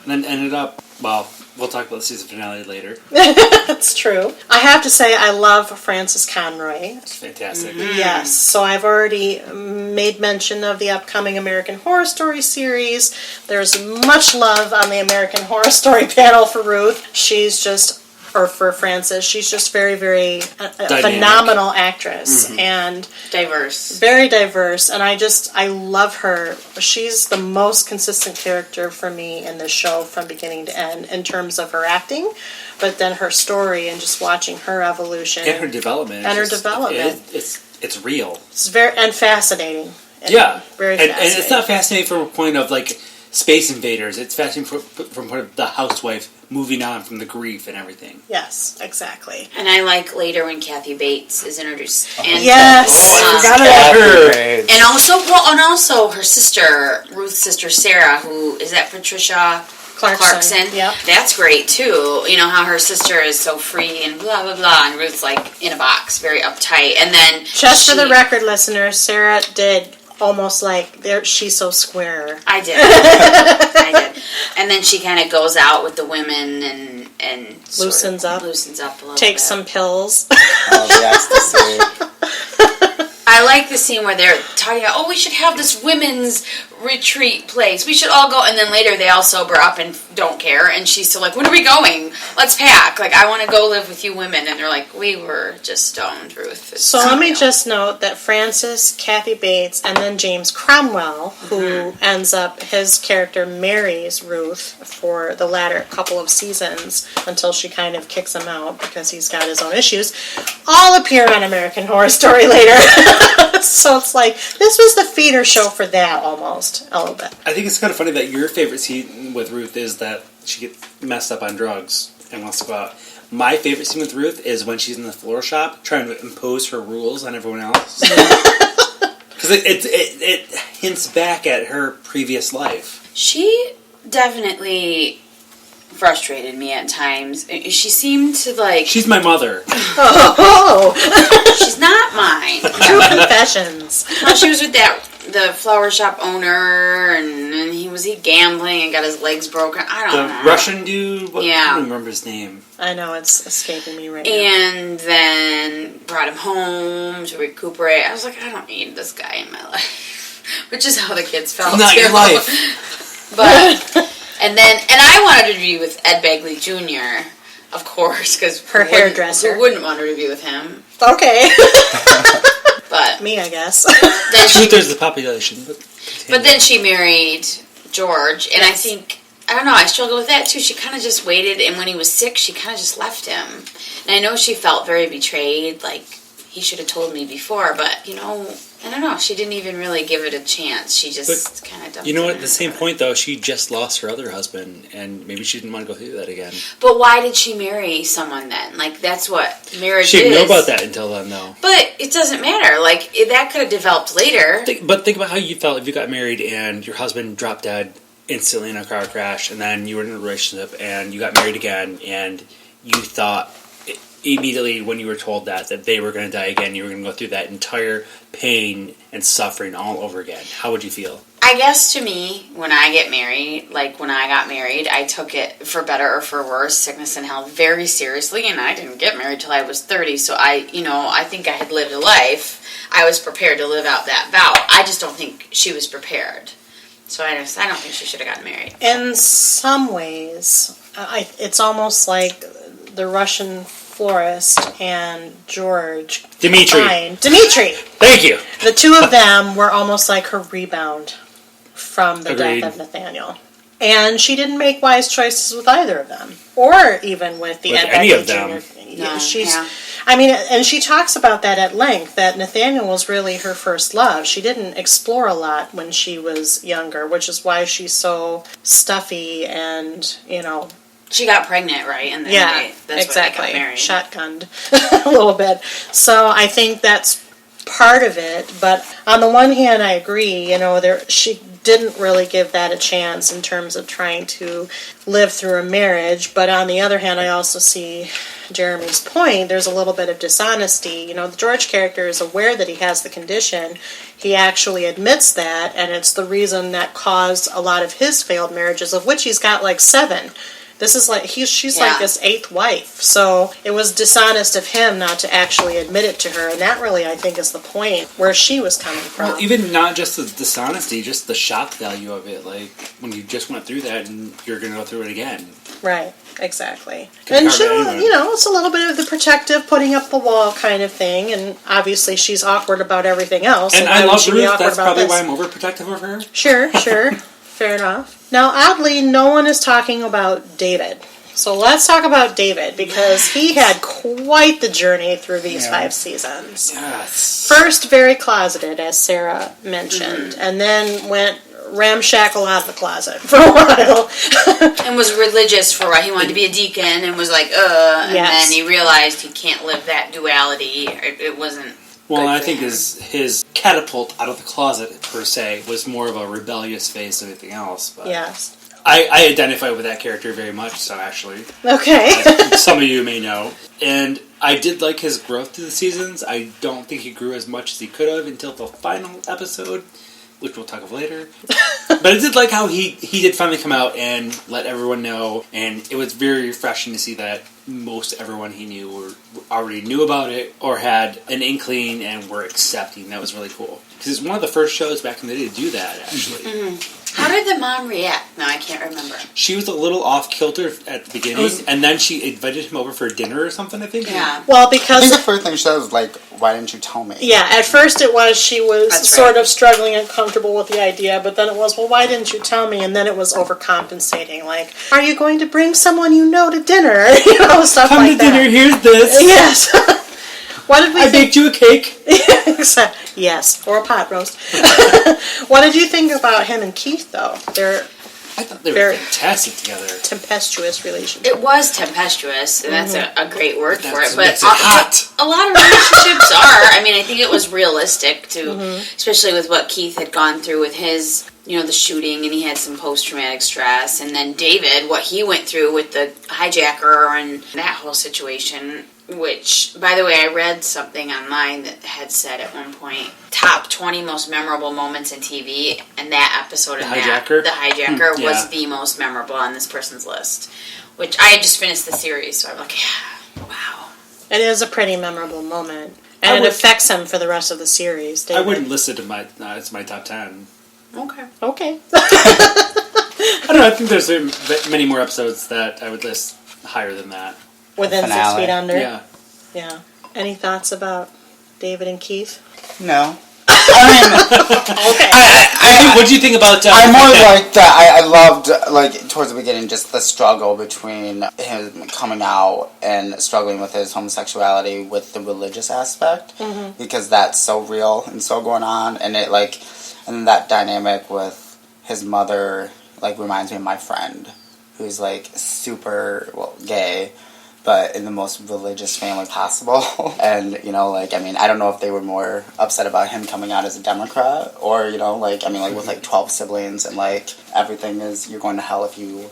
And then ended up, well, we'll talk about the season finale later. That's true. I have to say, I love Frances Conroy. It's fantastic. Yes, so I've already made mention of the upcoming American Horror Story series. There's much love on the American Horror Story panel for Ruth. For Frances, she's just very, very a phenomenal actress and Diverse. very diverse. And I love her. She's the most consistent character for me in this show from beginning to end in terms of her acting, but then her story and just watching her evolution And her development. It's real. It's very fascinating. Yeah. Very and fascinating. it's not fascinating from a point of, like, Space Invaders. It's fascinating from point of the housewife moving on from the grief and everything. Yes, exactly. And I like later when Kathy Bates is introduced. And Yes! I forgot about her. And also her sister, Ruth's sister Sarah, who is that Patricia Clarkson. Yep. That's great too. You know how her sister is so free and blah blah blah, and Ruth's like in a box, very uptight. And then Just for the record, listeners, Sarah did almost like she's so square. I did. I did. And then she kind of goes out with the women and Loosens up a little Takes bit. some pills. Oh, the ecstasy. I like the scene where they're talking about, we should have this women's retreat place. We should all go. And then later they all sober up and don't care. And she's still like, when are we going? Let's pack. Like, I want to go live with you women. And they're like, we were just stoned, Ruth. So let me just note that Frances, Kathy Bates, and then James Cromwell, who ends up, his character marries Ruth for the latter couple of seasons until she kind of kicks him out because he's got his own issues, all appear on American Horror Story later. So it's like, this was the feeder show for that almost, a little bit. I think it's kind of funny that your favorite scene with Ruth is that she gets messed up on drugs and wants to go out. My favorite scene with Ruth is when she's in the floral shop trying to impose her rules on everyone else. Because it hints back at her previous life. She definitely frustrated me at times. She seemed to like... She's my mother. Oh! She's not mine. True confessions. No, she was with the flower shop owner, and he was gambling and got his legs broken. I don't know. The Russian dude? Yeah. I don't remember his name. I know, it's escaping me right now. And then brought him home to recuperate. I was like, I don't need this guy in my life. Which is how the kids felt. Not too. your life. But... And I wanted to be with Ed Begley Jr., of course, because her hairdresser. Who wouldn't want her to be with him? Okay. But me, I guess. Then there's the population. But then she married George, and I think, I don't know, I struggled with that too. She kind of just waited, and when he was sick, she kind of just left him. And I know she felt very betrayed, like, he should have told me before, but, you know, I don't know. She didn't even really give it a chance. She just kind of dumped You know him what? At the same point, though, she just lost her other husband, and maybe she didn't want to go through that again. But why did she marry someone then? Like, that's what marriage is. She didn't know about that until then, though. But it doesn't matter. Like, that could have developed later. But think about how you felt if you got married and your husband dropped dead instantly in a car crash, and then you were in a relationship and you got married again, and you thought immediately when you were told that they were going to die again, you were going to go through that entire pain and suffering all over again. How would you feel? I guess to me, when I get married, like when I got married, I took it for better or for worse, sickness and health, very seriously, and I didn't get married till I was 30, so I think I had lived a life. I was prepared to live out that vow. I just don't think she was prepared. So I don't think she should have gotten married. In some ways, it's almost like the Russian florist and George. Dimitri. Thank you. The two of them were almost like her rebound from the Agreed. death of Nathaniel. And she didn't make wise choices with either of them. Or even with any of them. No, and she talks about that at length, that Nathaniel was really her first love. She didn't explore a lot when she was younger, which is why she's so stuffy and, She got pregnant, right? And then that's exactly. why they got married. Shotgunned a little bit. So I think that's part of it. But on the one hand, I agree. She didn't really give that a chance in terms of trying to live through a marriage. But on the other hand, I also see Jeremy's point. There's a little bit of dishonesty. The George character is aware that he has the condition. He actually admits that, and it's the reason that caused a lot of his failed marriages, of which he's got like 7. This is like she's like his 8th wife. So it was dishonest of him not to actually admit it to her, and that really, I think, is the point where she was coming from. Well, even not just the dishonesty, just the shock value of it. Like when you just went through that and you're going to go through it again. Right, exactly. And she, it's a little bit of the protective, putting up the wall kind of thing, and obviously she's awkward about everything else. And I love Ruth. That's probably this? why I'm overprotective of her. Sure. Fair enough. Now, oddly, no one is talking about David. So let's talk about David, because he had quite the journey through these 5 seasons. Yes. First, very closeted, as Sarah mentioned, and then went ramshackle out of the closet for a while. And was religious for a while. He wanted to be a deacon and was like, and then he realized he can't live that duality. It wasn't. Well, I think his catapult out of the closet, per se, was more of a rebellious phase than anything else. But Yes. I identify with that character very much, so actually. Okay. Some of you may know. And I did like his growth through the seasons. I don't think he grew as much as he could have until the final episode, which we'll talk of later. But I did like how he did finally come out and let everyone know, and it was very refreshing to see that most everyone he knew already knew about it or had an inkling and were accepting. That was really cool. Because it's one of the first shows back in the day to do that, actually. Mm-hmm. How did the mom react? No, I can't remember. She was a little off-kilter at the beginning, and then she invited him over for dinner or something, I think. Yeah. Well, I because... think the first thing she said was like, why didn't you tell me? Yeah, at first it was she was That's sort right. of struggling and uncomfortable with the idea, but then it was, well, why didn't you tell me? And then it was overcompensating, like, are you going to bring someone you know to dinner? You know, stuff Come like to that. dinner, here's this. Yes. What did we I think? baked you a cake. Yes, or a pot roast. What did you think about him and Keith, though? Their I thought they were Very- fantastic together. tempestuous relationship. It was tempestuous, and that's a great word for it. But Makes it hot. a lot of relationships are. I mean, I think it was realistic to, especially with what Keith had gone through with his, the shooting, and he had some post-traumatic stress, and then David, what he went through with the hijacker and that whole situation. Which, by the way, I read something online that had said at one point, top 20 most memorable moments in TV, and that episode The of hijacker? The hijacker Yeah. was the most memorable on this person's list. Which, I had just finished the series, so I'm like, yeah, wow. It is a pretty memorable moment. And it affects him for the rest of the series. I David. wouldn't list it it's my top 10. Okay. Okay. I don't know, I think there's many more episodes that I would list higher than that. Within 6 Finale. feet under. Yeah. Yeah. Any thoughts about David and Keith? No. I Okay. What do you think about... I more like that. I loved, like, towards the beginning, just the struggle between him coming out and struggling with his homosexuality with the religious aspect. Mm-hmm. Because that's so real and so going on. And it, like, and that dynamic with his mother, like, reminds me of my friend, who's, like, super, gay, but in the most religious family possible. And, I don't know if they were more upset about him coming out as a Democrat, or, with, 12 siblings, and, everything is, you're going to hell if you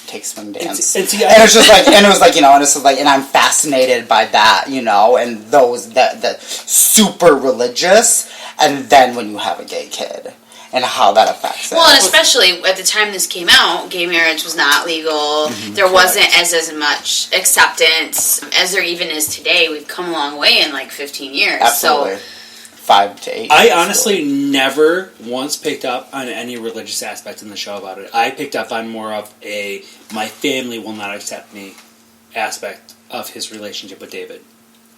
take swing dance. And it's just, and I'm fascinated by that, and those, that super religious, and then when you have a gay kid. And how that affects it. Well, and especially at the time this came out, gay marriage was not legal. Mm-hmm. There wasn't as much acceptance as there even is today. We've come a long way in 15 years. Absolutely. So, 5 to 8 I honestly never once picked up on any religious aspect in the show about it. I picked up on more of my family will not accept me aspect of his relationship with David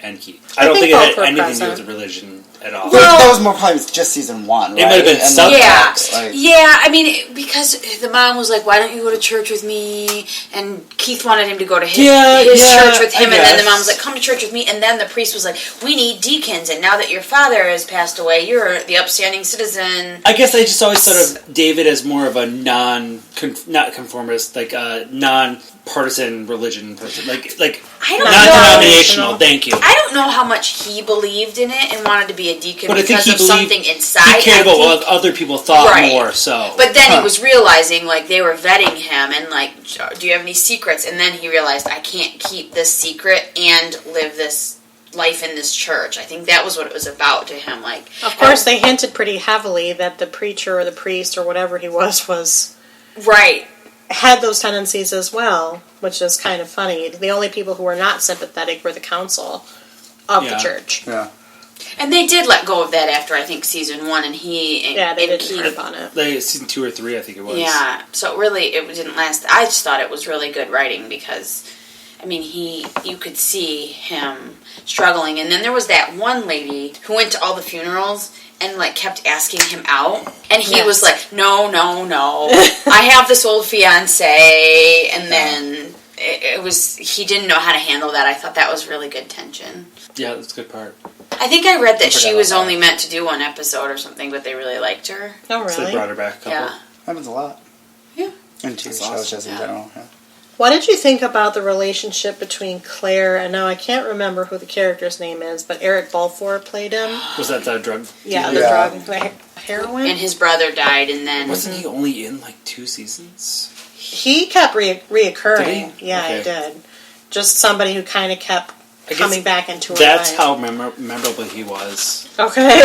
and Keith. I don't think it had anything to do with religion at all. That was more probably just season 1, right? It might have been subtext. Yeah, I mean, because the mom was like, why don't you go to church with me? And Keith wanted him to go to his church with him, and then the mom was like, come to church with me. And then the priest was like, we need deacons, and now that your father has passed away, you're the upstanding citizen. I guess I just always thought of David as more of a not conformist, non-partisan religion person. I don't know. Non-denominational, thank you. I don't know how much he believed in it and wanted to be a deacon But because of something inside. He cared about what other people thought more, so. But then he was realizing, they were vetting him and, do you have any secrets? And then he realized, I can't keep this secret and live this life in this church. I think that was what it was about to him. Of course, they hinted pretty heavily that the preacher or the priest or whatever he was right. had those tendencies as well, which is kind of funny. The only people who were not sympathetic were the council of the church. Yeah. And they did let go of that after, I think, season 1, and they didn't harp on it. Season 2 or 3, I think it was. Yeah, so it didn't last. I just thought it was really good writing because, you could see him struggling. And then there was that one lady who went to all the funerals and, kept asking him out. And he was like, no, I have this old fiancé. And then he didn't know how to handle that. I thought that was really good tension. Yeah, that's a good part. I think I read that she was only meant to do one episode or something, but they really liked her. Oh, really? So they brought her back a couple. Yeah. Happens a lot. Yeah. In TV shows, just in general. Yeah. What did you think about the relationship between Claire and now I can't remember who the character's name is, but Eric Balfour played him? Was that the drug? Yeah, the drug, the heroin. And his brother died, and then Wasn't he only in 2 seasons? He kept reoccurring. Did he? Yeah, Okay. he did. Just somebody who kind of kept coming back into her That's life. how memorable he was. Okay.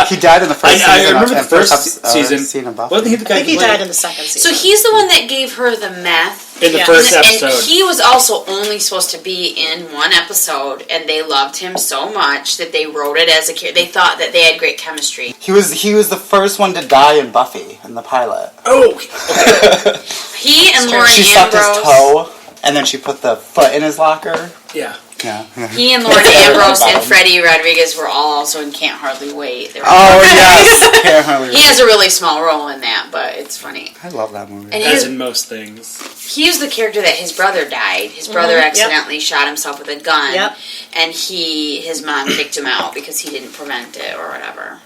He died in the first season. I remember the first season. Season Wasn't he the guy I think he who played died in the second So season. he's the one that gave her the meth. in the Yeah. first And episode? he was also only supposed to be in one episode, and they loved him so much that they wrote it as a character. They thought that they had great chemistry. He was the first one to die in Buffy in the pilot. Oh, He and Lauren She sucked his Ambrose. toe, and then she put the foot in his locker. yeah. Yeah. He and Lauren Yeah, Ambrose about and him. Freddie Rodriguez were all also in Can't Hardly Wait. They were Oh yes. He has a really small role in that, but it's funny. I love that movie. And As in most things. he was the character that his brother died. His brother accidentally shot himself with a gun, Yep. and his mom kicked him out because he didn't prevent it or whatever.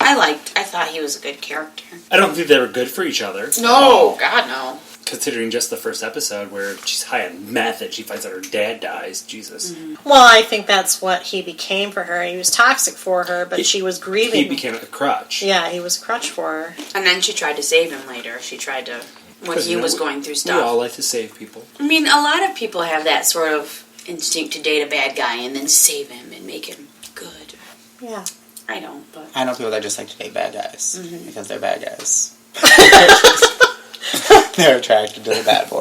I thought he was a good character. I don't think they were good for each other. No, God no. Considering just the first episode where she's high on meth and she finds out her dad dies. Jesus. Mm-hmm. Well, I think that's what he became for her. He was toxic for her, but she was grieving. He became a crutch. Yeah, he was a crutch for her. And then she tried to save him later. She tried to when 'Cause, he you know, was going through We stuff. all like to save people. I mean, a lot of people have that sort of instinct to date a bad guy and then save him and make him good. Yeah. I don't, but I know people that just like to date bad guys because they're bad guys. They're attracted to the bad boy.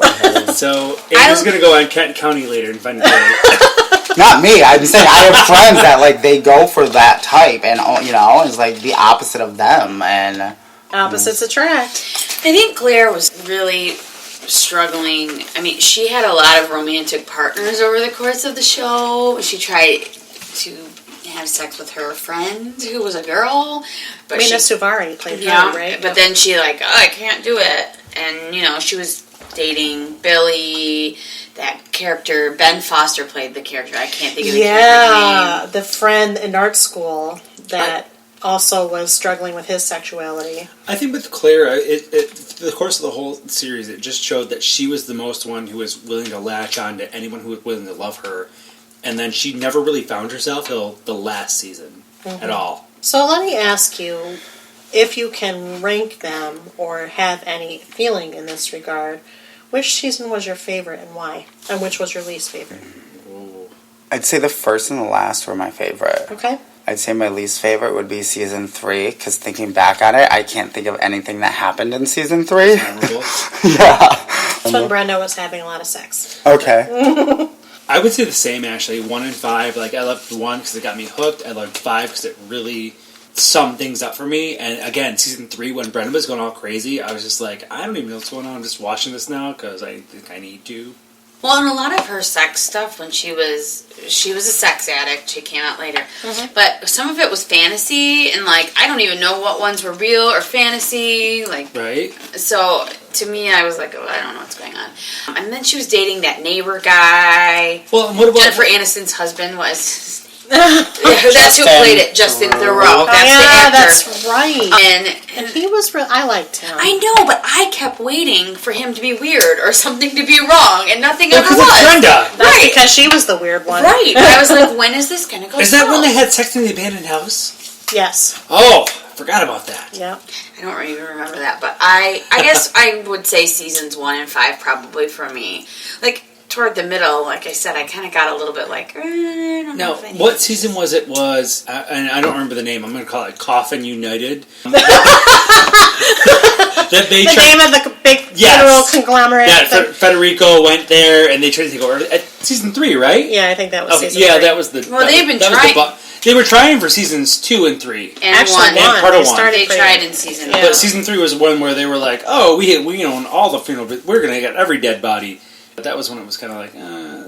So, Amy's going to go on Kent County later and find a date. Not me. I'm saying I have friends that like they go for that type, and it's like the opposite of them. And Opposites attract. I think Claire was really struggling. I mean, she had a lot of romantic partners over the course of the show. She tried to have sex with her friend who was a girl, but Mina Suvari played her, yeah, right? but then she I can't do it. And, she was dating Billy, that character. Ben Foster played the character. I can't think of the character's name. the friend in art school that also was struggling with his sexuality. I think with Claire, the course of the whole series, it just showed that she was the most one who was willing to latch on to anyone who was willing to love her. And then she never really found herself till the last season at all. So let me ask you, if you can rank them or have any feeling in this regard, which season was your favorite and why? And which was your least favorite? I'd say the first and the last were my favorite. Okay. I'd say my least favorite would be season 3, because thinking back on it, I can't think of anything that happened in season 3. Memorable. Yeah. That's when Brenda was having a lot of sex. Okay. I would say the same, actually. 1 and 5. I loved 1 because it got me hooked. I loved 5 because it really summed things up for me. And again, season 3, when Brenda was going all crazy, I was just like, I don't even know what's going on. I'm just watching this now because I think I need to. Well, and a lot of her sex stuff when she was a sex addict. She came out later, but some of it was fantasy, and I don't even know what ones were real or fantasy. Right? So to me, I was like, oh, I don't know what's going on. And then she was dating that neighbor guy. Well, and what about Jennifer Aniston's husband was. That's who played it, Justin Theroux. Oh, That's yeah, the actor. that's right. And He was real. I liked him. I know, but I kept waiting for him to be weird or something to be wrong, and nothing ever because was. it's Brenda. That's Right. because she was the weird one. Right. I was like, when is this going to go Is that when south? they had sex in the abandoned house? Yes. Oh, forgot about that. Yeah. I don't even remember that, but I guess I would say seasons 1 and 5 probably for me. Toward the middle, like I said, I kind of got a little bit I don't know Now, if I need what this. season was it? And I don't remember the name. I'm going to call it Coffin United. That they The name of the big federal conglomerate. Yeah, thing. Federico went there and they tried to take over. At season 3, right? Yeah, I think that was Okay, season yeah, 3. that was the. Well, that they've was- been that was trying. They were trying for seasons 2 and 3. And Actually, one. And part they of one. started They pretty- tried in season Yeah. But season 3 was one where they were like, "Oh, we own all the funeral, but we're gonna get every dead body." But that was when it was kind of like,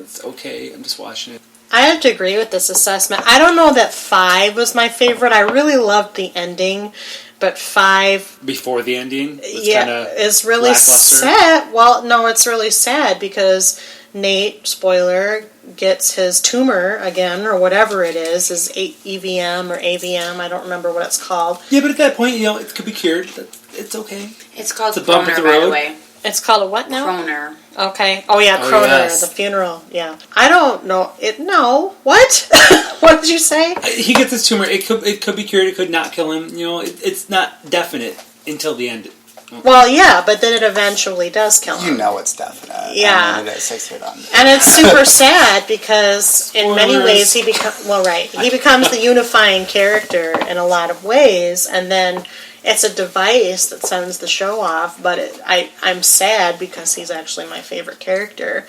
it's okay. I'm just watching it. I have to agree with this assessment. I don't know that 5 was my favorite. I really loved the ending, but 5, Before the ending, was is really lackluster. sad. Well, no, it's really sad because Nate, spoiler, gets his tumor again, or whatever it is, his EVM or AVM. I don't remember what it's called. Yeah, but at that point, it could be cured. It's okay. It's called It's a bump Kroner, at the by the road. way. It's called a what now? Kroner. Okay. Oh yeah, Oh, Kroner, yes. the funeral. Yeah. I don't know. No. What? What did you say? He gets his tumor. It could be cured. It could not kill him. It's not definite until the end. Well, yeah, but then it eventually does kill him. You know it's definite. Yeah. I mean, it is 6 feet under. And it's super sad because in many Spoilers. ways he becomes the unifying character in a lot of ways, and then it's a device that sends the show off, but I'm sad because he's actually my favorite character.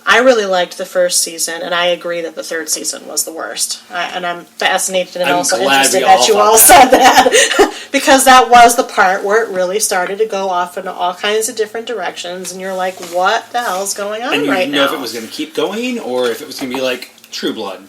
I really liked the first season, and I agree that the third season was the worst. And I'm fascinated and I'm also glad interested we that all you thought all said that. Because that was the part where it really started to go off in all kinds of different directions, and you're like, what the hell's going on And you right didn't know now? if it was going to keep going or if it was going to be like True Blood.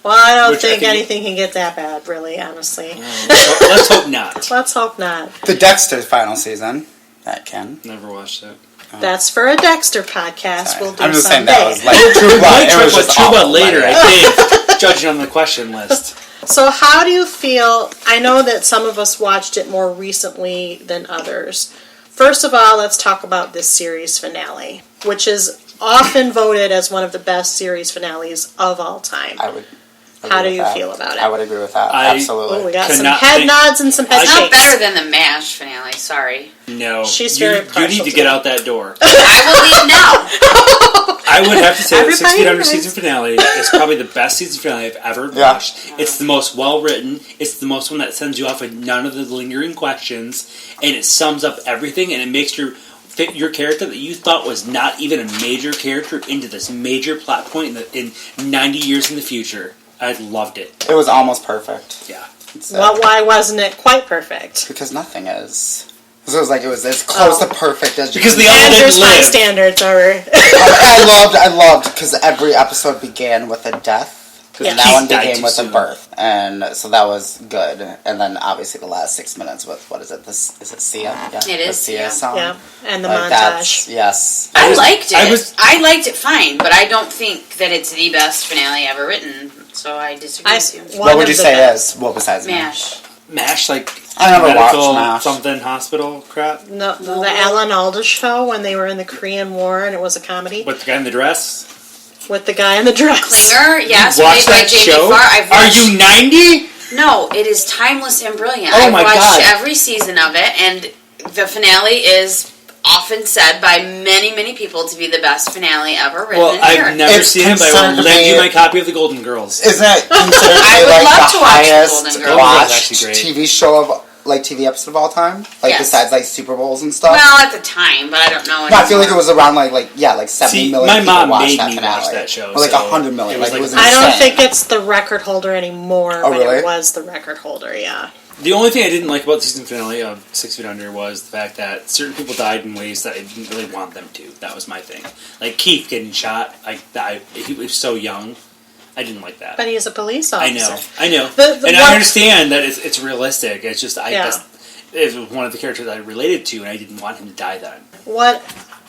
Well, I don't Which I think think- anything can get that bad, really, honestly. Let's hope not. Let's hope not. The Dexter's final season. That can. Never watched that. That's for a Dexter podcast. Sorry. We'll do I'm just saying someday. that was like True We Blood. might It talk was about just True Blood awful, later, but- I think, judging on the question list. So how do you feel? I know that some of us watched it more recently than others. First of all, let's talk about this series finale, which is often voted as one of the best series finales of all time. I would. How do agree you with that. feel about it? I would agree with that. I- Absolutely. Oh, we got some Cannot head think- nods and some head It's not shakes. better than the MASH finale, sorry. No. She's you, very you partial need to to get that. out that door. I will leave now. I would have to say that 6 Everybody Feet Under knows. season finale is probably the best season finale I've ever Yeah. watched. It's the most well written. It's the most one that sends you off with none of the lingering questions, and it sums up everything, and it makes fit your character that you thought was not even a major character into this major plot point in 90 years in the future. I loved it. It was almost perfect. Yeah. Well, why wasn't it quite perfect? Because nothing is. So it was as close to perfect as you Because can the get. other- Andrew's live. high standards are... I loved because every episode began with a death. Yeah. And that one Died began too with soon. a birth, and so that was good. And then obviously the last 6 minutes with what is it? Is it Sia? Yeah, It is the Sia Sia. song. Yeah, and the Like, montage. yes. I liked it. I I liked it fine, but I don't think that it's the best finale ever written, so I disagree with you. One What would of you the say best. is? What besides MASH. MASH, like I never medical watched MASH. something hospital crap No, the Alan Alda show when they were in the Korean War and it was a comedy with the guy in the dress. with the guy in the dress. Klinger, yes, Watch played by that Jamie show. Farr. I've Are watched, you 90? No, it is timeless and brilliant. Oh I've my watched God. every season of it, and the finale is often said by many, many people to be the best finale ever written. Well, in I've here. never It's seen it, but I considered will to lend be- you my copy of The Golden Girls. Isn't it considered to I be would like love the to watch The highest Golden Girls. watched Actually great. TV show of TV episode of all time? Like Yes. besides like Super Bowls and stuff. Well, at the time, but I don't know. No, I feel like it anymore. was around like 70 See, million my people mom watched made that me finale. watch that show, Or like so 100 million. it was Like, it was like- I don't insane. think it's the record holder anymore, Oh, but really? it was the record holder, yeah. The only thing I didn't like about the season finale of 6 Feet Under was the fact that certain people died in ways that I didn't really want them to. That was my thing. Like Keith getting shot, he was so young. I didn't like that. But he's a police I officer. know. The- And what- I understand that it's realistic. It's just, Yeah. it was one of the characters I related to, and I didn't want him to die then. What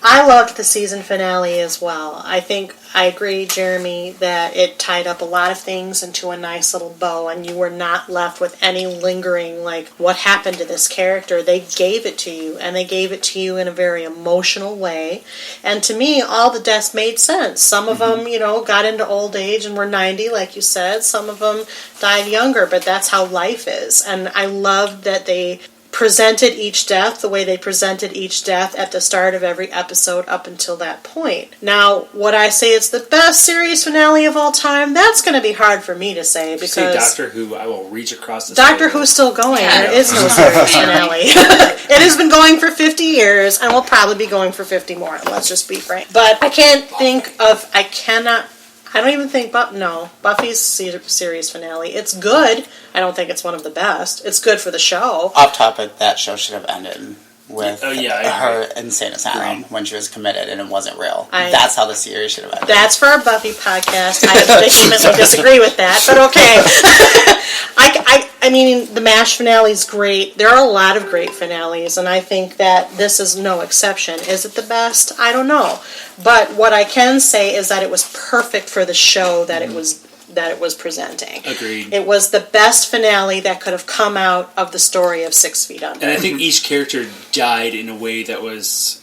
I loved the season finale as well. I think I agree, Jeremy, that it tied up a lot of things into a nice little bow, and you were not left with any lingering, like, what happened to this character. They gave it to you, and they gave it to you in a very emotional way. And to me, all the deaths made sense. Some of them, got into old age and were 90, like you said. Some of them died younger, but that's how life is. And I loved that they presented each death the way they presented each death at the start of every episode up until that point. Now, would I say it's the best series finale of all time? That's going to be hard for me to say If you say because Doctor Who, I will reach across the Doctor table. Who's still going. Yeah. There is no series finale. It has been going for 50 years and will probably be going for 50 more. Let's just be frank. But I don't even think, Buffy's series finale. It's good. I don't think it's one of the best. It's good for the show. Off topic, that show should have ended with Oh, yeah, I her agree. insane asylum when she was committed and it wasn't real. I- That's how the series should have ended. That's for a Buffy podcast. I vehemently disagree with that, but okay. I mean, the MASH finale is great. There are a lot of great finales, and I think that this is no exception. Is it the best? I don't know. But what I can say is that it was perfect for the show that it was presenting. Agreed. It was the best finale that could have come out of the story of 6 Feet Under. And I think each character died in a way that was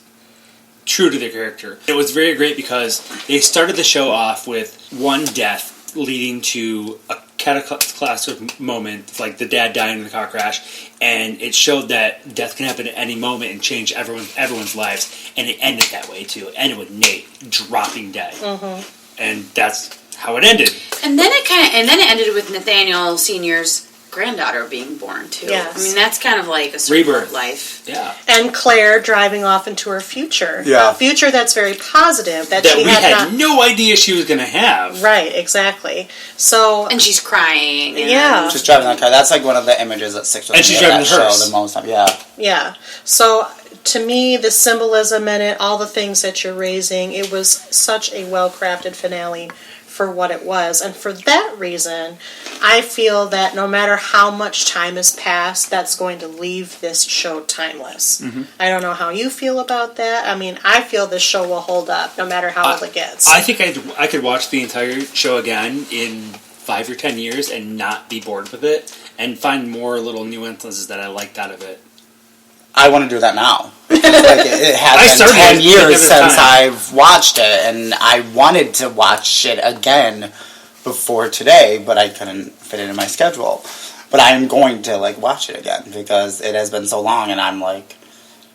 true to their character. It was very great because they started the show off with one death leading to a cataclysmic moment, like the dad dying in the car crash, and it showed that death can happen at any moment and change everyone's lives, and it ended that way too. It ended with Nate dropping dead, and that's how it ended. And then it ended with Nathaniel Sr.'s granddaughter being born too. Yes. I mean, that's kind of like a circle of life. Yeah. And Claire driving off into her future. Yeah. A future that's very positive. That That she we had had no idea she was going to have. Right, exactly. So... And she's crying. And Yeah. She's driving that car. That's like one of the images that sticks with And she's me of driving that the hearse. show the most time. Yeah. Yeah. So, to me, the symbolism in it, all the things that you're raising, it was such a well-crafted finale for what it was. And for that reason, I feel that no matter how much time has passed, that's going to leave this show timeless. I don't know how you feel about that. I mean, I feel this show will hold up no matter how old it gets. I think I could watch the entire show again in 5 or 10 years and not be bored with it, and find more little nuances that I liked out of it. I want to do that now. Because, like, it has been 10 it years every since time. I've watched it, and I wanted to watch it again before today, but I couldn't fit it in my schedule. But I am going to, like, watch it again, because it has been so long, and I'm like,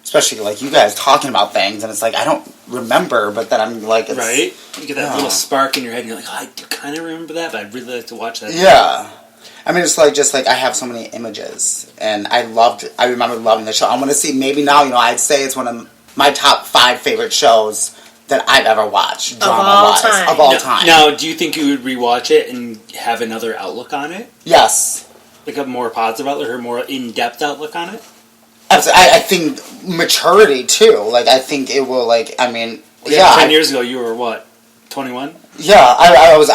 especially, like, you guys talking about things, and it's like, I don't remember, but then I'm like, it's... Right? You get that little spark in your head, and you're like, oh, I do kind of remember that, but I'd really like to watch that. Yeah. I mean, it's like, just like, I have so many images, and I remember loving the show. I want to see, maybe now, I'd say it's one of my top 5 favorite shows that I've ever watched, drama-wise. Of all time. Now, do you think you would rewatch it and have another outlook on it? Yes. Like a more positive outlook, or a more in-depth outlook on it? I think maturity, too. Like, I think it will, like, I mean, yeah. 10 years ago, you were what, 21? Yeah, I was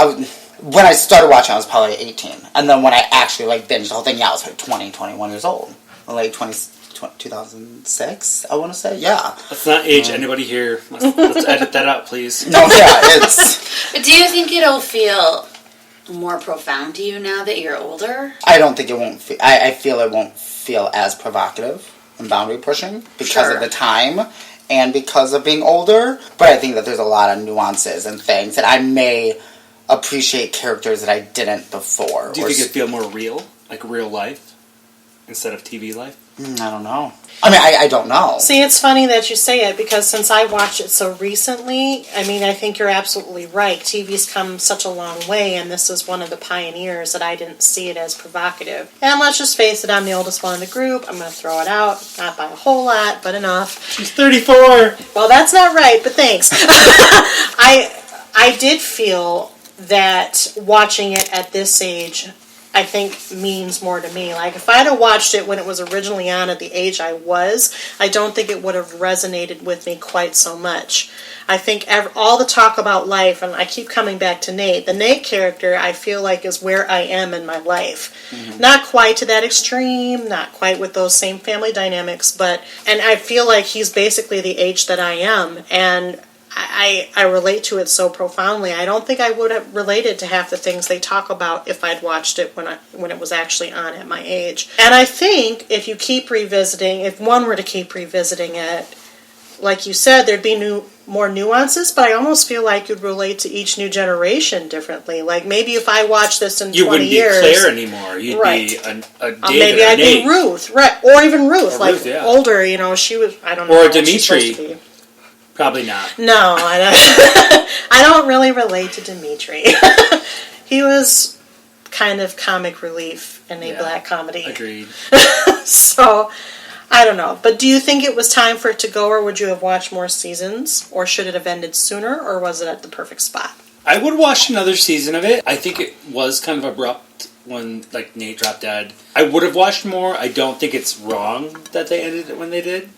when I started watching, I was probably 18. And then when I actually, like, binged the whole thing, I was like 20, 21 years old. Like 2006, I want to say. Yeah. Let's not age anybody here. Let's edit that out, please. No, yeah, it's... But do you think it'll feel more profound to you now that you're older? I don't think it won't feel... I feel it won't feel as provocative and boundary pushing because of the time and because of being older. But I think that there's a lot of nuances and things that I may... appreciate characters that I didn't before. Do you think it'd feel more real? Like real life? Instead of TV life? I don't know. I mean, I don't know. See, it's funny that you say it, because since I watched it so recently, I mean, I think you're absolutely right. TV's come such a long way, and this is one of the pioneers that I didn't see it as provocative. And let's just face it, I'm the oldest one in the group. I'm going to throw it out. Not by a whole lot, but enough. She's 34! Well, that's not right, but thanks. I did feel that watching it at this age, I think, means more to me. Like, if I'd have watched it when it was originally on at the age I was, I don't think it would have resonated with me quite so much. I think all the talk about life, and I keep coming back to Nate, the Nate character, I feel like, is where I am in my life. Not quite to that extreme, not quite with those same family dynamics, and I feel like he's basically the age that I am, and I relate to it so profoundly. I don't think I would have related to half the things they talk about if I'd watched it when it was actually on at my age. And I think if one were to keep revisiting it, like you said, there'd be more nuances, but I almost feel like you'd relate to each new generation differently. Like, maybe if I watched this in 20 years... You wouldn't be Claire anymore. You'd be a David maybe I'd be Ruth, right? Or even Ruth, older, she was... I don't know. Or Dimitri. Probably not. No, I don't really relate to Dimitri. He was kind of comic relief in a black comedy. Agreed. So, I don't know. But do you think it was time for it to go, or would you have watched more seasons? Or should it have ended sooner, or was it at the perfect spot? I would watch another season of it. I think it was kind of abrupt when, like, Nate dropped dead. I would have watched more. I don't think it's wrong that they ended it when they did.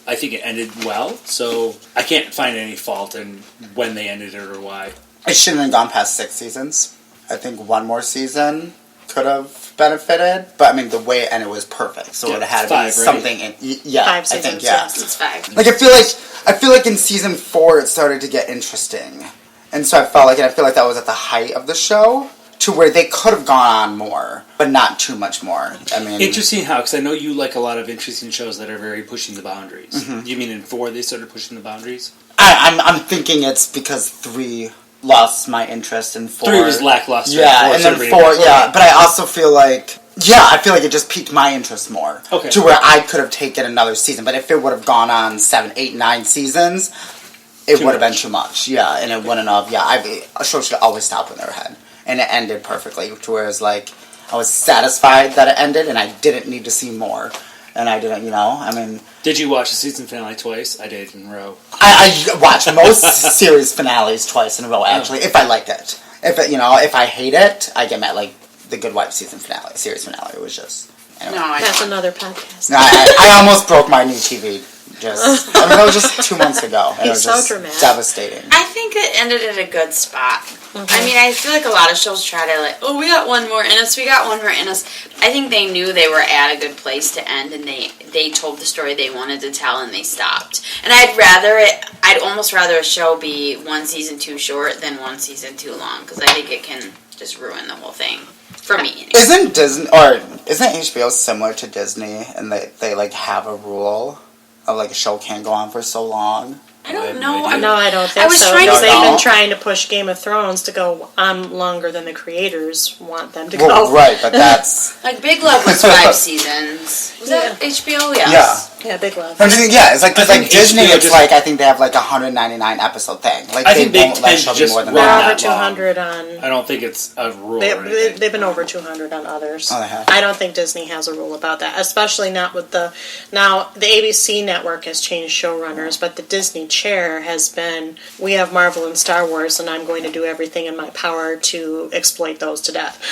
I think it ended well, so I can't find any fault in when they ended it or why. It shouldn't have gone past 6 seasons. I think one more season could have benefited, but I mean, the way it ended was perfect, so it had to be something. Yeah, 5 seasons, I think, yes, it's 5. Like, I feel like in season 4 it started to get interesting, and so I feel like that was at the height of the show, to where they could have gone on more, but not too much more. I mean, interesting how, because I know you like a lot of interesting shows that are very pushing the boundaries. You mean in 4 they started pushing the boundaries? I'm thinking it's because 3 lost my interest in 4. 3 was lackluster. Yeah, and then 4, yeah. But I also feel like, it just piqued my interest more. Okay. To where I could have taken another season. But if it would have gone on 7, 8, 9 seasons, it would have been too much. Yeah, and it wouldn't have, a show should always stop when they're ahead. And it ended perfectly. To where it's like, I was satisfied that it ended, and I didn't need to see more. And I didn't, Did you watch the season finale twice? I did in a row. I watch most series finales twice in a row, actually, if I like it. If I hate it, I get mad, like, the Good Wife series finale. It was just... Anyway. No, That's another podcast. No, I almost broke my new TV. That was just 2 months ago. And it was so just dramatic. devastating. I think it ended at a good spot. I mean, I feel like a lot of shows try to we got one more in us, I think they knew they were at a good place to end, and they told the story they wanted to tell, and they stopped. And I'd almost rather a show be 1 season too short than 1 season too long, because I think it can just ruin the whole thing. For me. Isn't HBO similar to Disney, and they like have a rule of like a show can't go on for so long? I don't know. No, I don't think so. Because They've been trying to push Game of Thrones to go on longer than the creators want them to go. Well, right, but that's... Like, Big Love was 5 seasons. Was that HBO? Yes. Yeah, Big Love. It's like, because like Disney, HBO it's like, I think they have like a 199 episode thing. Like, I think they won't let tend show to be just more than run They're that. over 200 on... I don't think it's a rule or anything. They've been over 200 on others. Oh, they have? I don't think Disney has a rule about that, especially not with the... Now, the ABC network has changed showrunners, but the Disney chair has been, we have Marvel and Star Wars, and I'm going to do everything in my power to exploit those to death.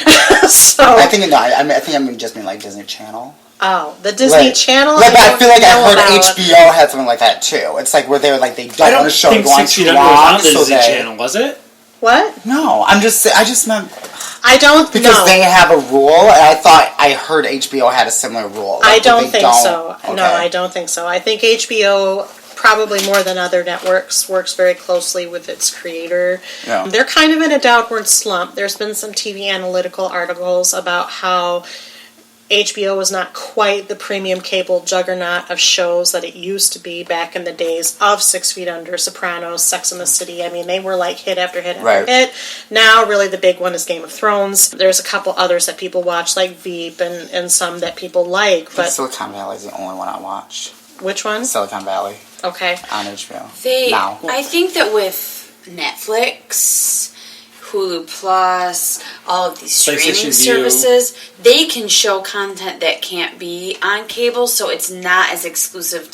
So... I think I just mean like Disney Channel. Oh, the Disney Channel? But I feel like I heard HBO had something like that too. It's like where they were like, they don't want to show go on too long, on the so Disney Channel, was it? What? No, I just meant... I don't because they have a rule, and I heard HBO had a similar rule. I don't think so. Okay. No, I don't think so. I think HBO, probably more than other networks, works very closely with its creator. Yeah. They're kind of in a downward slump. There's been some TV analytical articles about how HBO is not quite the premium cable juggernaut of shows that it used to be back in the days of 6 Feet Under, Sopranos, Sex and the City. I mean, they were like hit after hit after hit. Now, really, the big one is Game of Thrones. There's a couple others that people watch, like Veep, and some that people like. But Silicon Valley is the only one I watch. Which one? Silicon Valley. Okay. On HBO. I think that with Netflix, Hulu Plus, all of these streaming services, they can show content that can't be on cable, so it's not as exclusive for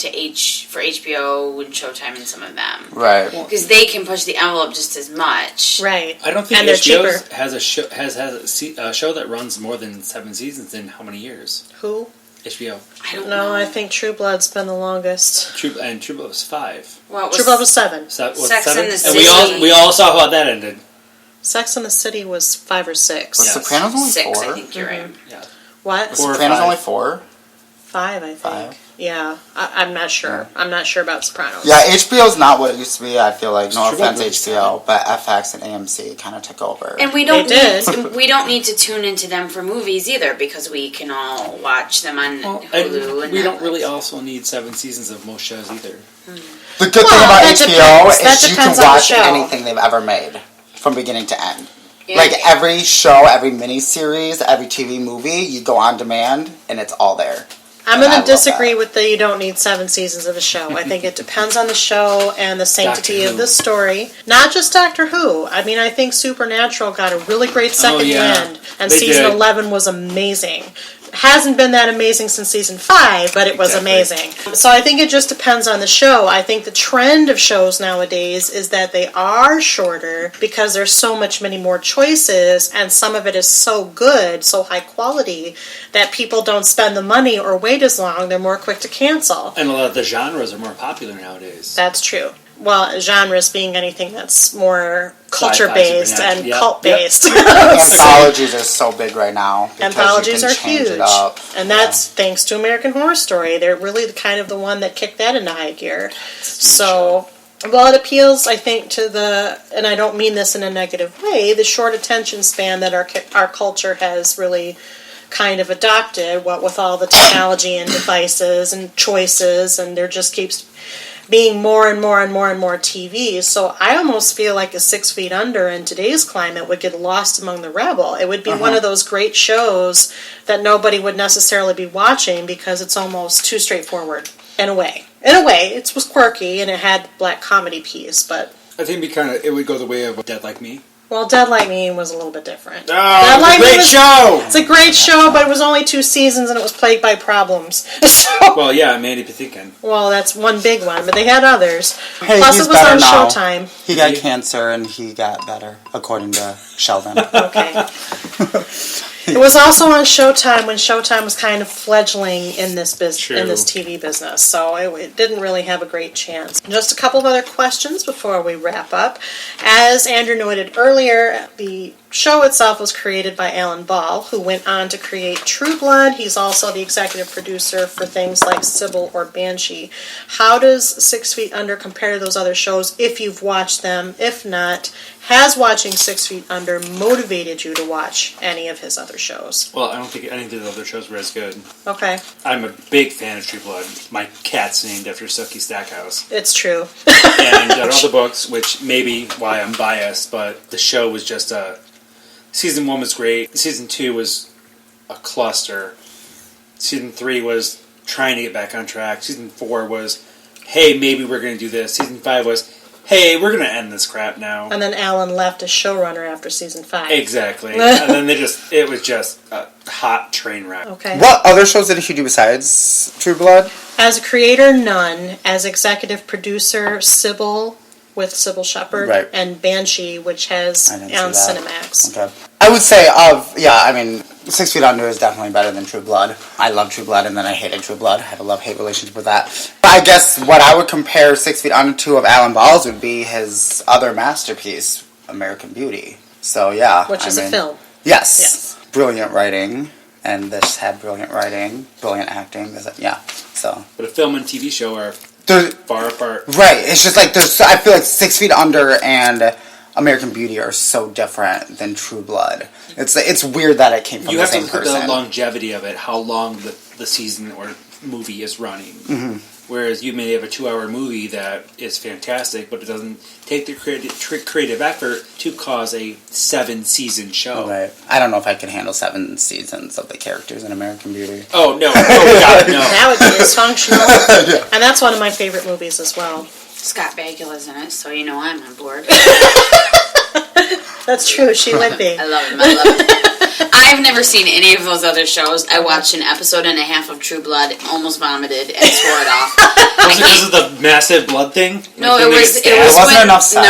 HBO and Showtime and some of them. Right. Because they can push the envelope just as much. Right. I don't think and HBO has a show that runs more than 7 seasons in how many years? Who? HBO. I don't know. I think True Blood's been the longest. True Blood was 5. True Blood was 7. Sex 7? and the City. And we all saw how that ended. Sex and the City was 5 or 6. Was Sopranos only 6, 4? I think you're right. Yeah. What? Was Sopranos only 4? 5, I think. 5? Yeah, I'm not sure. I'm not sure about Sopranos. Yeah, HBO's not what it used to be, I feel like. No True offense, Blood HBO, but FX and AMC kind of took over. And we don't need to tune into them for movies either, because we can all watch them on Hulu. And we don't Netflix. really also need 7 seasons of most shows either. The good thing about HBO is you can depends on the watch show. anything they've ever made from beginning to end. Yeah. Like every show, every miniseries, every TV movie, you go on demand and it's all there. I'm going to disagree with the you don't need 7 seasons of a show. I think it depends on the show and the sanctity of the story. Not just Doctor Who. I mean, I think Supernatural got a really great second wind, and season 11 was amazing. Hasn't been that amazing since season 5, but it was amazing. So I think it just depends on the show. I think the trend of shows nowadays is that they are shorter because there's so many more choices, and some of it is so good, so high quality, that people don't spend the money or wait as long. They're more quick to cancel. And a lot of the genres are more popular nowadays. That's true. Well, genres being anything that's more culture-based and cult-based. Anthologies are so big right now. Anthologies are huge. And that's thanks to American Horror Story. They're really the one that kicked that into high gear. So, well, it appeals, I think, to and I don't mean this in a negative way, the short attention span that our culture has really kind of adopted, what with all the technology and devices and choices, and there just keeps... being more and more and more and more TV. So I almost feel like a 6 Feet Under in today's climate would get lost among the rabble. It would be one of those great shows that nobody would necessarily be watching because it's almost too straightforward in a way. In a way, it was quirky and it had black comedy piece, but I think it would go the way of Dead Like Me. well, Dead Like Me was a little bit different. Oh, Dead Like Me great show! It's a great show, but it was only 2 seasons and it was plagued by problems. So, Well, yeah, Mandy Patinkin. well, that's one big one, but they had others. Hey, Plus, he's it was better on now. Showtime. He got cancer and he got better, according to Sheldon. Okay. It was also on Showtime when Showtime was kind of fledgling in this TV business, so it didn't really have a great chance. Just a couple of other questions before we wrap up. As Andrew noted earlier, the show itself was created by Alan Ball, who went on to create True Blood. He's also the executive producer for things like Sybil or Banshee. How does 6 Feet Under compare to those other shows if you've watched them? If not, has watching 6 Feet Under motivated you to watch any of his other shows? Well, I don't think any of the other shows were as good. Okay. I'm a big fan of True Blood. My cat's named after Sookie Stackhouse. It's true. And I read all the books, which may be why I'm biased, but the show was just Season 1 was great. Season 2 was a cluster. Season 3 was trying to get back on track. Season 4 was, hey, maybe we're going to do this. Season 5 was, hey, we're going to end this crap now. And then Alan left as showrunner after season 5. Exactly. And then it was just a hot train wreck. Okay. What other shows did he do besides True Blood? As a creator, none. As executive producer, Sybil with Sybil Shepherd, Right. and Banshee, which has I didn't on see that. Cinemax. Okay. I would say 6 Feet Under is definitely better than True Blood. I love True Blood and then I hated True Blood. I have a love-hate relationship with that. But I guess what I would compare 6 Feet Under to of Alan Ball's would be his other masterpiece, American Beauty. So yeah. Which is a film. Yes. Yes. Brilliant writing. And this had brilliant writing, brilliant acting. Yeah. So. But a film and TV show are There's, far apart. right. It's just like I feel like 6 Feet Under and American Beauty are so different than True Blood. It's weird that it came from You the have to same look at person. the longevity of it, how long the season or movie is running. Mm-hmm. Whereas you may have a 2-hour movie that is fantastic, but it doesn't take the creative effort to cause a 7-season show. Right. I don't know if I could handle 7 seasons of the characters in American Beauty. Oh, no. Oh, God, no. That would be dysfunctional. And that's one of my favorite movies as well. Scott Bakula's in it, so you know I'm on board. That's true. She would be. I love him. I've never seen any of those other shows. I watched an episode and a half of True Blood, almost vomited, and swore it off. Was it the massive blood thing? No, Like it when was. they It get was stabbed? wasn't when, enough sex.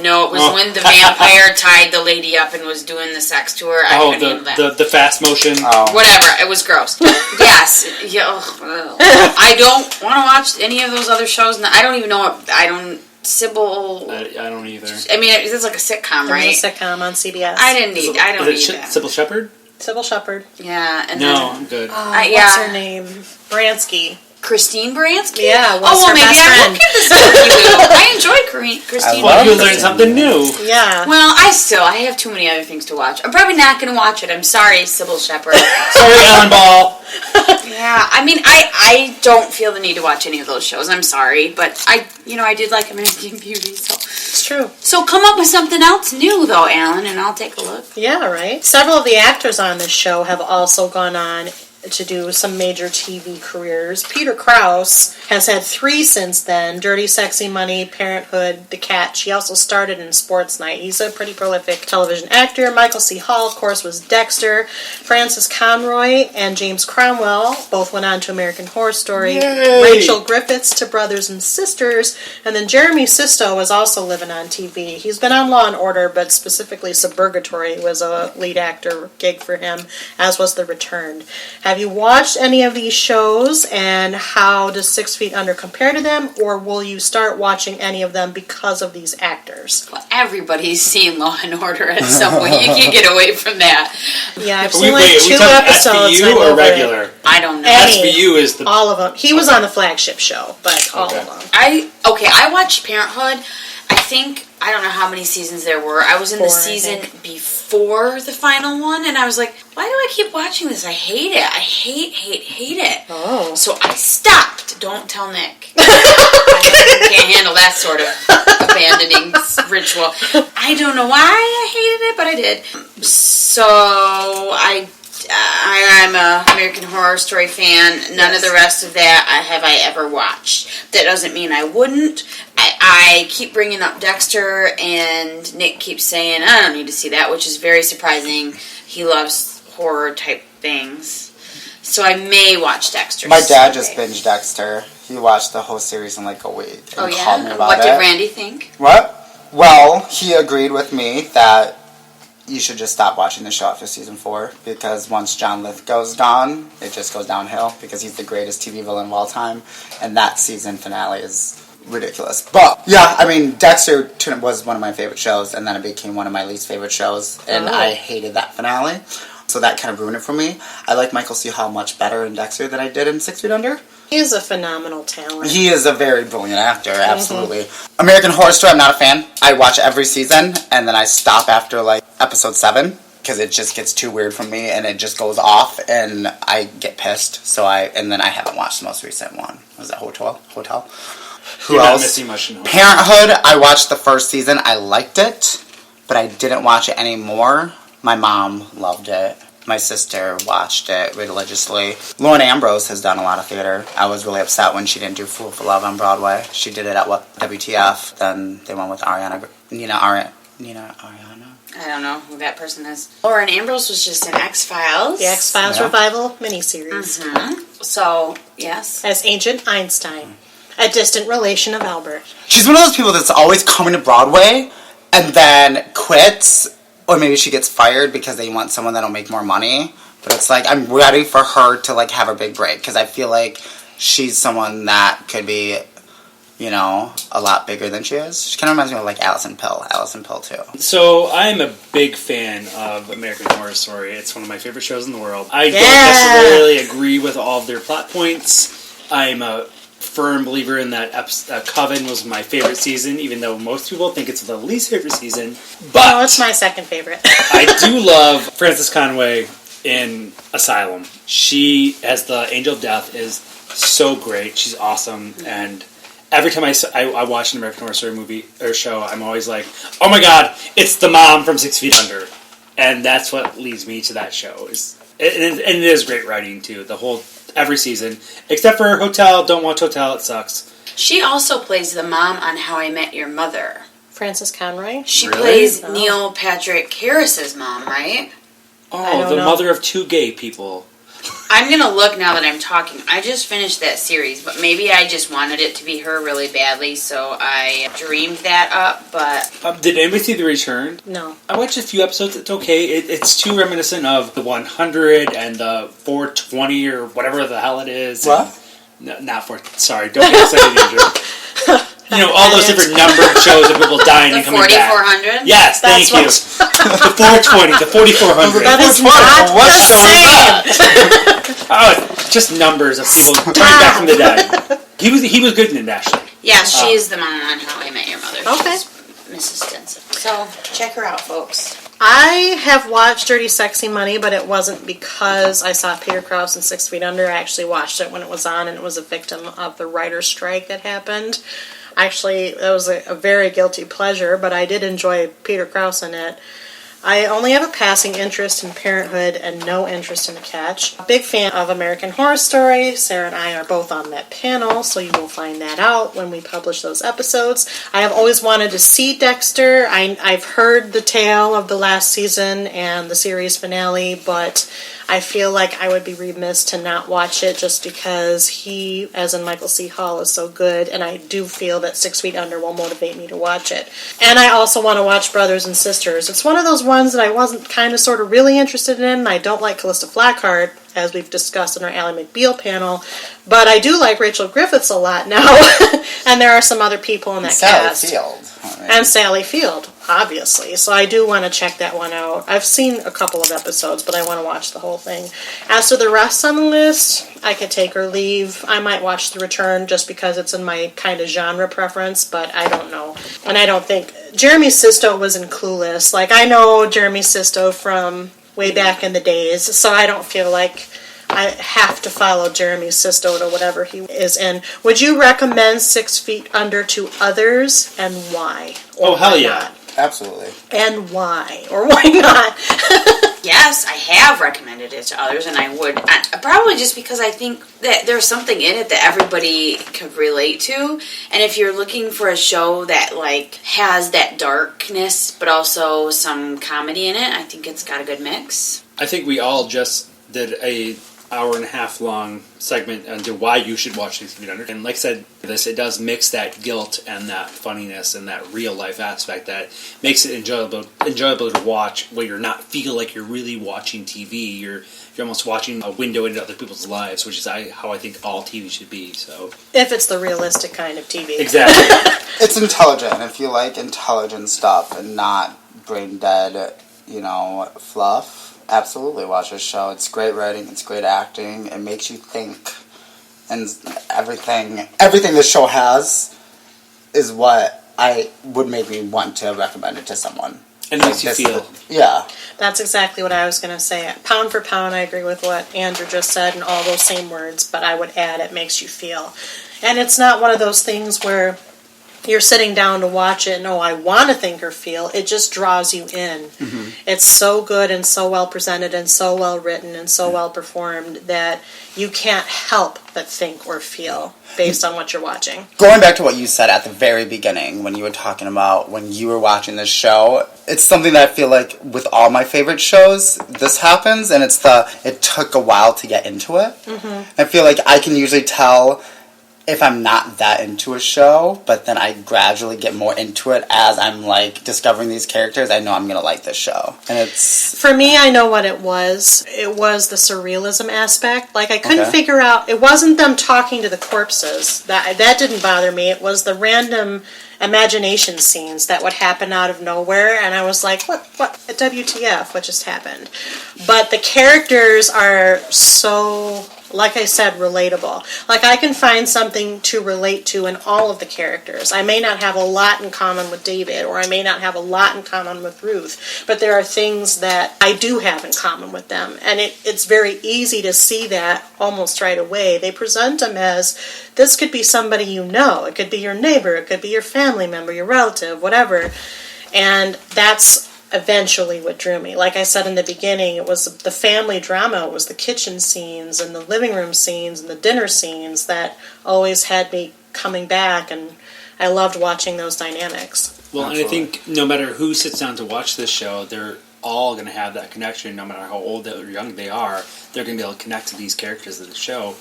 No, it was Oh. when the vampire tied the lady up and was doing the sex to her. I couldn't handle that. the fast motion. Oh. Whatever, it was gross. Yes, yeah, ugh. I don't want to watch any of those other shows. And I don't even know what Sybil. I don't either. I mean, it's like a sitcom, right? It's a sitcom on CBS. I don't need Is it that. Sybil Shepherd? Sybil Shepherd. Yeah, and No, then I'm good. What's her name? Bransky. Christine Baranski. Yeah, was well, her maybe best I friend. will give this a review. I enjoy Christine. love You Baranski. learn something new. Yeah. Well, I have too many other things to watch. I'm probably not going to watch it. I'm sorry, Sybil Shepherd. Sorry, Alan Ball. Yeah, I mean, I don't feel the need to watch any of those shows. I'm sorry, but I did like American Beauty, so. It's true. So come up with something else new, though, Alan, and I'll take a look. Yeah, right. Several of the actors on this show have also gone on to do some major TV careers. Peter Krause has had 3 since then: Dirty Sexy Money, Parenthood, The Catch. He also started in Sports Night. He's a pretty prolific television actor. Michael C. Hall, of course, was Dexter. Francis Conroy and James Cromwell both went on to American Horror Story. Yay! Rachel Griffiths to Brothers and Sisters. And then Jeremy Sisto was also living on TV. He's been on Law & Order, but specifically Suburgatory was a lead actor gig for him, as was The Returned. Have you watched any of these shows, and how does 6 Feet Under compare to them, or will you start watching any of them because of these actors? Well, everybody's seen Law and Order at some point. You can't get away from that. Yeah, I've We seen like 2 episodes. and I'm SVU or over it. regular? I don't know. Any. SVU is the... All of them. He was on the flagship show, but all Okay. of them. I watched Parenthood. I I don't know how many seasons there were. I was in the season before the final one, and I was like, why do I keep watching this? I hate it. I hate it. Oh. So I stopped. Don't tell Nick. I can't handle that sort of abandoning ritual. I don't know why I hated it, but I did. So I'm a American Horror Story fan. None of the rest of that have I ever watched. That doesn't mean I wouldn't. I keep bringing up Dexter, and Nick keeps saying, I don't need to see that, which is very surprising. He loves horror type things. So I may watch Dexter. My dad just binged Dexter. He watched the whole series in like a week. Oh, yeah? What did Randy think? What? Well, he agreed with me that you should just stop watching the show after season 4, because once John Lithgow's gone, it just goes downhill, because he's the greatest TV villain of all time, and that season finale is ridiculous. But, yeah, I mean, Dexter was one of my favorite shows, and then it became one of my least favorite shows, and I hated that finale, so that kind of ruined it for me. I like Michael C. Hall much better in Dexter than I did in 6 Feet Under. He is a phenomenal talent. He is a very brilliant actor, absolutely. American Horror Story, I'm not a fan. I watch every season, and then I stop after, like, episode 7, because it just gets too weird for me, and it just goes off, and I get pissed, and then I haven't watched the most recent one. Was it Hotel? Who You're else? Not missing much in Parenthood, I watched the first season, I liked it, but I didn't watch it anymore. My mom loved it. My sister watched it religiously. Lauren Ambrose has done a lot of theater. I was really upset when she didn't do Fool for Love on Broadway. She did it at WTF. Then they went with Nina Ariana. I don't know who that person is. Lauren Ambrose was just in X-Files. The X-Files revival miniseries. Mm-hmm. So, yes. As Agent Einstein, a distant relation of Albert. She's one of those people that's always coming to Broadway and then quits. Or maybe she gets fired because they want someone that'll make more money. But it's like, I'm ready for her to, like, have a big break. Because I feel like she's someone that could be, you know, a lot bigger than she is. She kind of reminds me of, like, Alison Pill. Alison Pill, too. So, I'm a big fan of American Horror Story. It's one of my favorite shows in the world. I don't necessarily agree with all of their plot points. I'm a firm believer in that Coven was my favorite season, even though most people think it's the least favorite season. But it's my second favorite. I do love Frances Conway in Asylum. She, as the Angel of Death, is so great. She's awesome, and every time I watch an American Horror Story movie or show, I'm always like, oh my god, it's the mom from 6 Feet Under. And that's what leads me to that show. And it is great writing, too. Every season. Except for Hotel. Don't watch Hotel. It sucks. She also plays the mom on How I Met Your Mother. Frances Conroy? She plays Neil Patrick Harris's mom, right? Oh, the mother of 2 gay people. I'm going to look now that I'm talking. I just finished that series, but maybe I just wanted it to be her really badly, so I dreamed that up, but... Did anybody see The Return? No. I watched a few episodes. It's okay. It's too reminiscent of the 100 and the 420 or whatever the hell it is. What? No, not 4... Sorry, don't get excited, Andrew. You know, all those different numbered shows of people dying and coming back. The 4400? Yes, thank you. The 420, the 4400. That is not the same. Oh, just numbers of people coming back from the dead. He was good in it, actually. Yeah, she is the mom on How I Met Your Mother. Okay. She's Mrs. Stinson. So, check her out, folks. I have watched Dirty Sexy Money, but it wasn't because I saw Peter Krause in 6 Feet Under. I actually watched it when it was on, and it was a victim of the writer's strike that happened. Actually, that was a very guilty pleasure, but I did enjoy Peter Krause in it. I only have a passing interest in Parenthood and no interest in The Catch. A big fan of American Horror Story. Sarah and I are both on that panel, so you will find that out when we publish those episodes. I have always wanted to see Dexter. I've heard the tale of the last season and the series finale, but I feel like I would be remiss to not watch it just because he, as in Michael C. Hall, is so good, and I do feel that 6 Feet Under will motivate me to watch it. And I also want to watch Brothers and Sisters. It's one of those ones that I wasn't kind of sort of really interested in. I don't like Callista Flockhart, as we've discussed in our Ally McBeal panel, but I do like Rachel Griffiths a lot now, and there are some other people in that cast. Sally Field. And Sally Field. obviously. So I do want to check that one out. I've seen a couple of episodes, but I want to watch the whole thing. As for the rest on the list, I could take or leave. I might watch The Return just because it's in my kind of genre preference, but I don't know. And I don't think... Jeremy Sisto was in Clueless. Like, I know Jeremy Sisto from way back in the days, so I don't feel like I have to follow Jeremy Sisto to whatever he is in. Would you recommend 6 Feet Under to others, and why? Or hell yeah. Not? Absolutely. And why? Or why not? Yes, I have recommended it to others, and I would. Probably just because I think that there's something in it that everybody could relate to. And if you're looking for a show that, like, has that darkness, but also some comedy in it, I think it's got a good mix. I think we all just did a hour-and-a-half long segment into why you should watch 6 Feet Under. And like I said, it does mix that guilt and that funniness and that real-life aspect that makes it enjoyable to watch, where you're not feel like you're really watching TV. You're almost watching a window into other people's lives, which is how I think all TV should be. So, if it's the realistic kind of TV. Exactly. It's intelligent. If you like intelligent stuff and not brain-dead, fluff, absolutely watch this show. It's great writing, it's great acting, it makes you think, and everything this show has is what I would make me want to recommend it to someone. And makes you feel. Yeah. That's exactly what I was going to say. Pound for pound, I agree with what Andrew just said and all those same words, but I would add it makes you feel. And it's not one of those things where you're sitting down to watch it and, I want to think or feel. It just draws you in. Mm-hmm. It's so good and so well presented and so well written and so well performed that you can't help but think or feel based on what you're watching. Going back to what you said at the very beginning when you were talking about when you were watching this show, it's something that I feel like with all my favorite shows, this happens, and it took a while to get into it. Mm-hmm. I feel like I can usually tell if I'm not that into a show, but then I gradually get more into it as I'm, like, discovering these characters. I know I'm going to like this show. And it's... For me, I know what it was. It was the surrealism aspect. Like, I couldn't figure out... It wasn't them talking to the corpses. That didn't bother me. It was the random imagination scenes that would happen out of nowhere, and I was like, what, WTF, what just happened? But the characters are so... like I said, relatable. Like, I can find something to relate to in all of the characters. I may not have a lot in common with David, or I may not have a lot in common with Ruth, but there are things that I do have in common with them. And it's very easy to see that almost right away. They present them as, this could be somebody you know. It could be your neighbor. It could be your family member, your relative, whatever. And that's eventually what drew me. Like I said in the beginning, it was the family drama. It was the kitchen scenes and the living room scenes and the dinner scenes that always had me coming back, and I loved watching those dynamics. Well, and I think no matter who sits down to watch this show, they're all going to have that connection, no matter how old or young they are. They're going to be able to connect to these characters of the show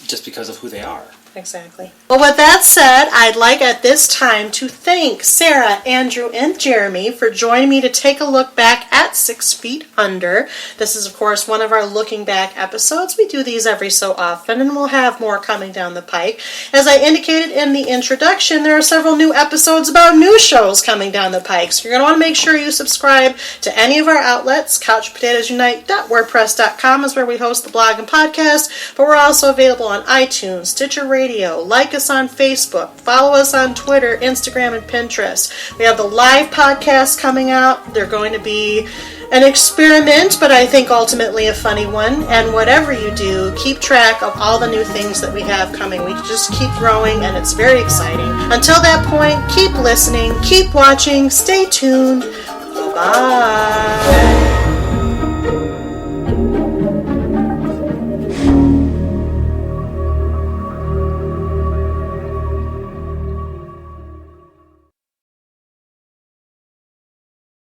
just because of who they are. Exactly. Well, with that said, I'd like at this time to thank Sarah, Andrew, and Jeremy for joining me to take a look back at 6 Feet Under. This is, of course, one of our looking back episodes. We do these every so often, and we'll have more coming down the pike. As I indicated in the introduction, there are several new episodes about new shows coming down the pike, so you're going to want to make sure you subscribe to any of our outlets. CouchPotatosUnite.wordpress.com is where we host the blog and podcast, but we're also available on iTunes, Stitcher Radio. Like us on Facebook. Follow us on Twitter, Instagram, and Pinterest. We have the live podcasts coming out. They're going to be an experiment, but I think ultimately a funny one. And whatever you do, keep track of all the new things that we have coming. We just keep growing, and it's very exciting. Until that point, keep listening, keep watching, stay tuned. Bye-bye.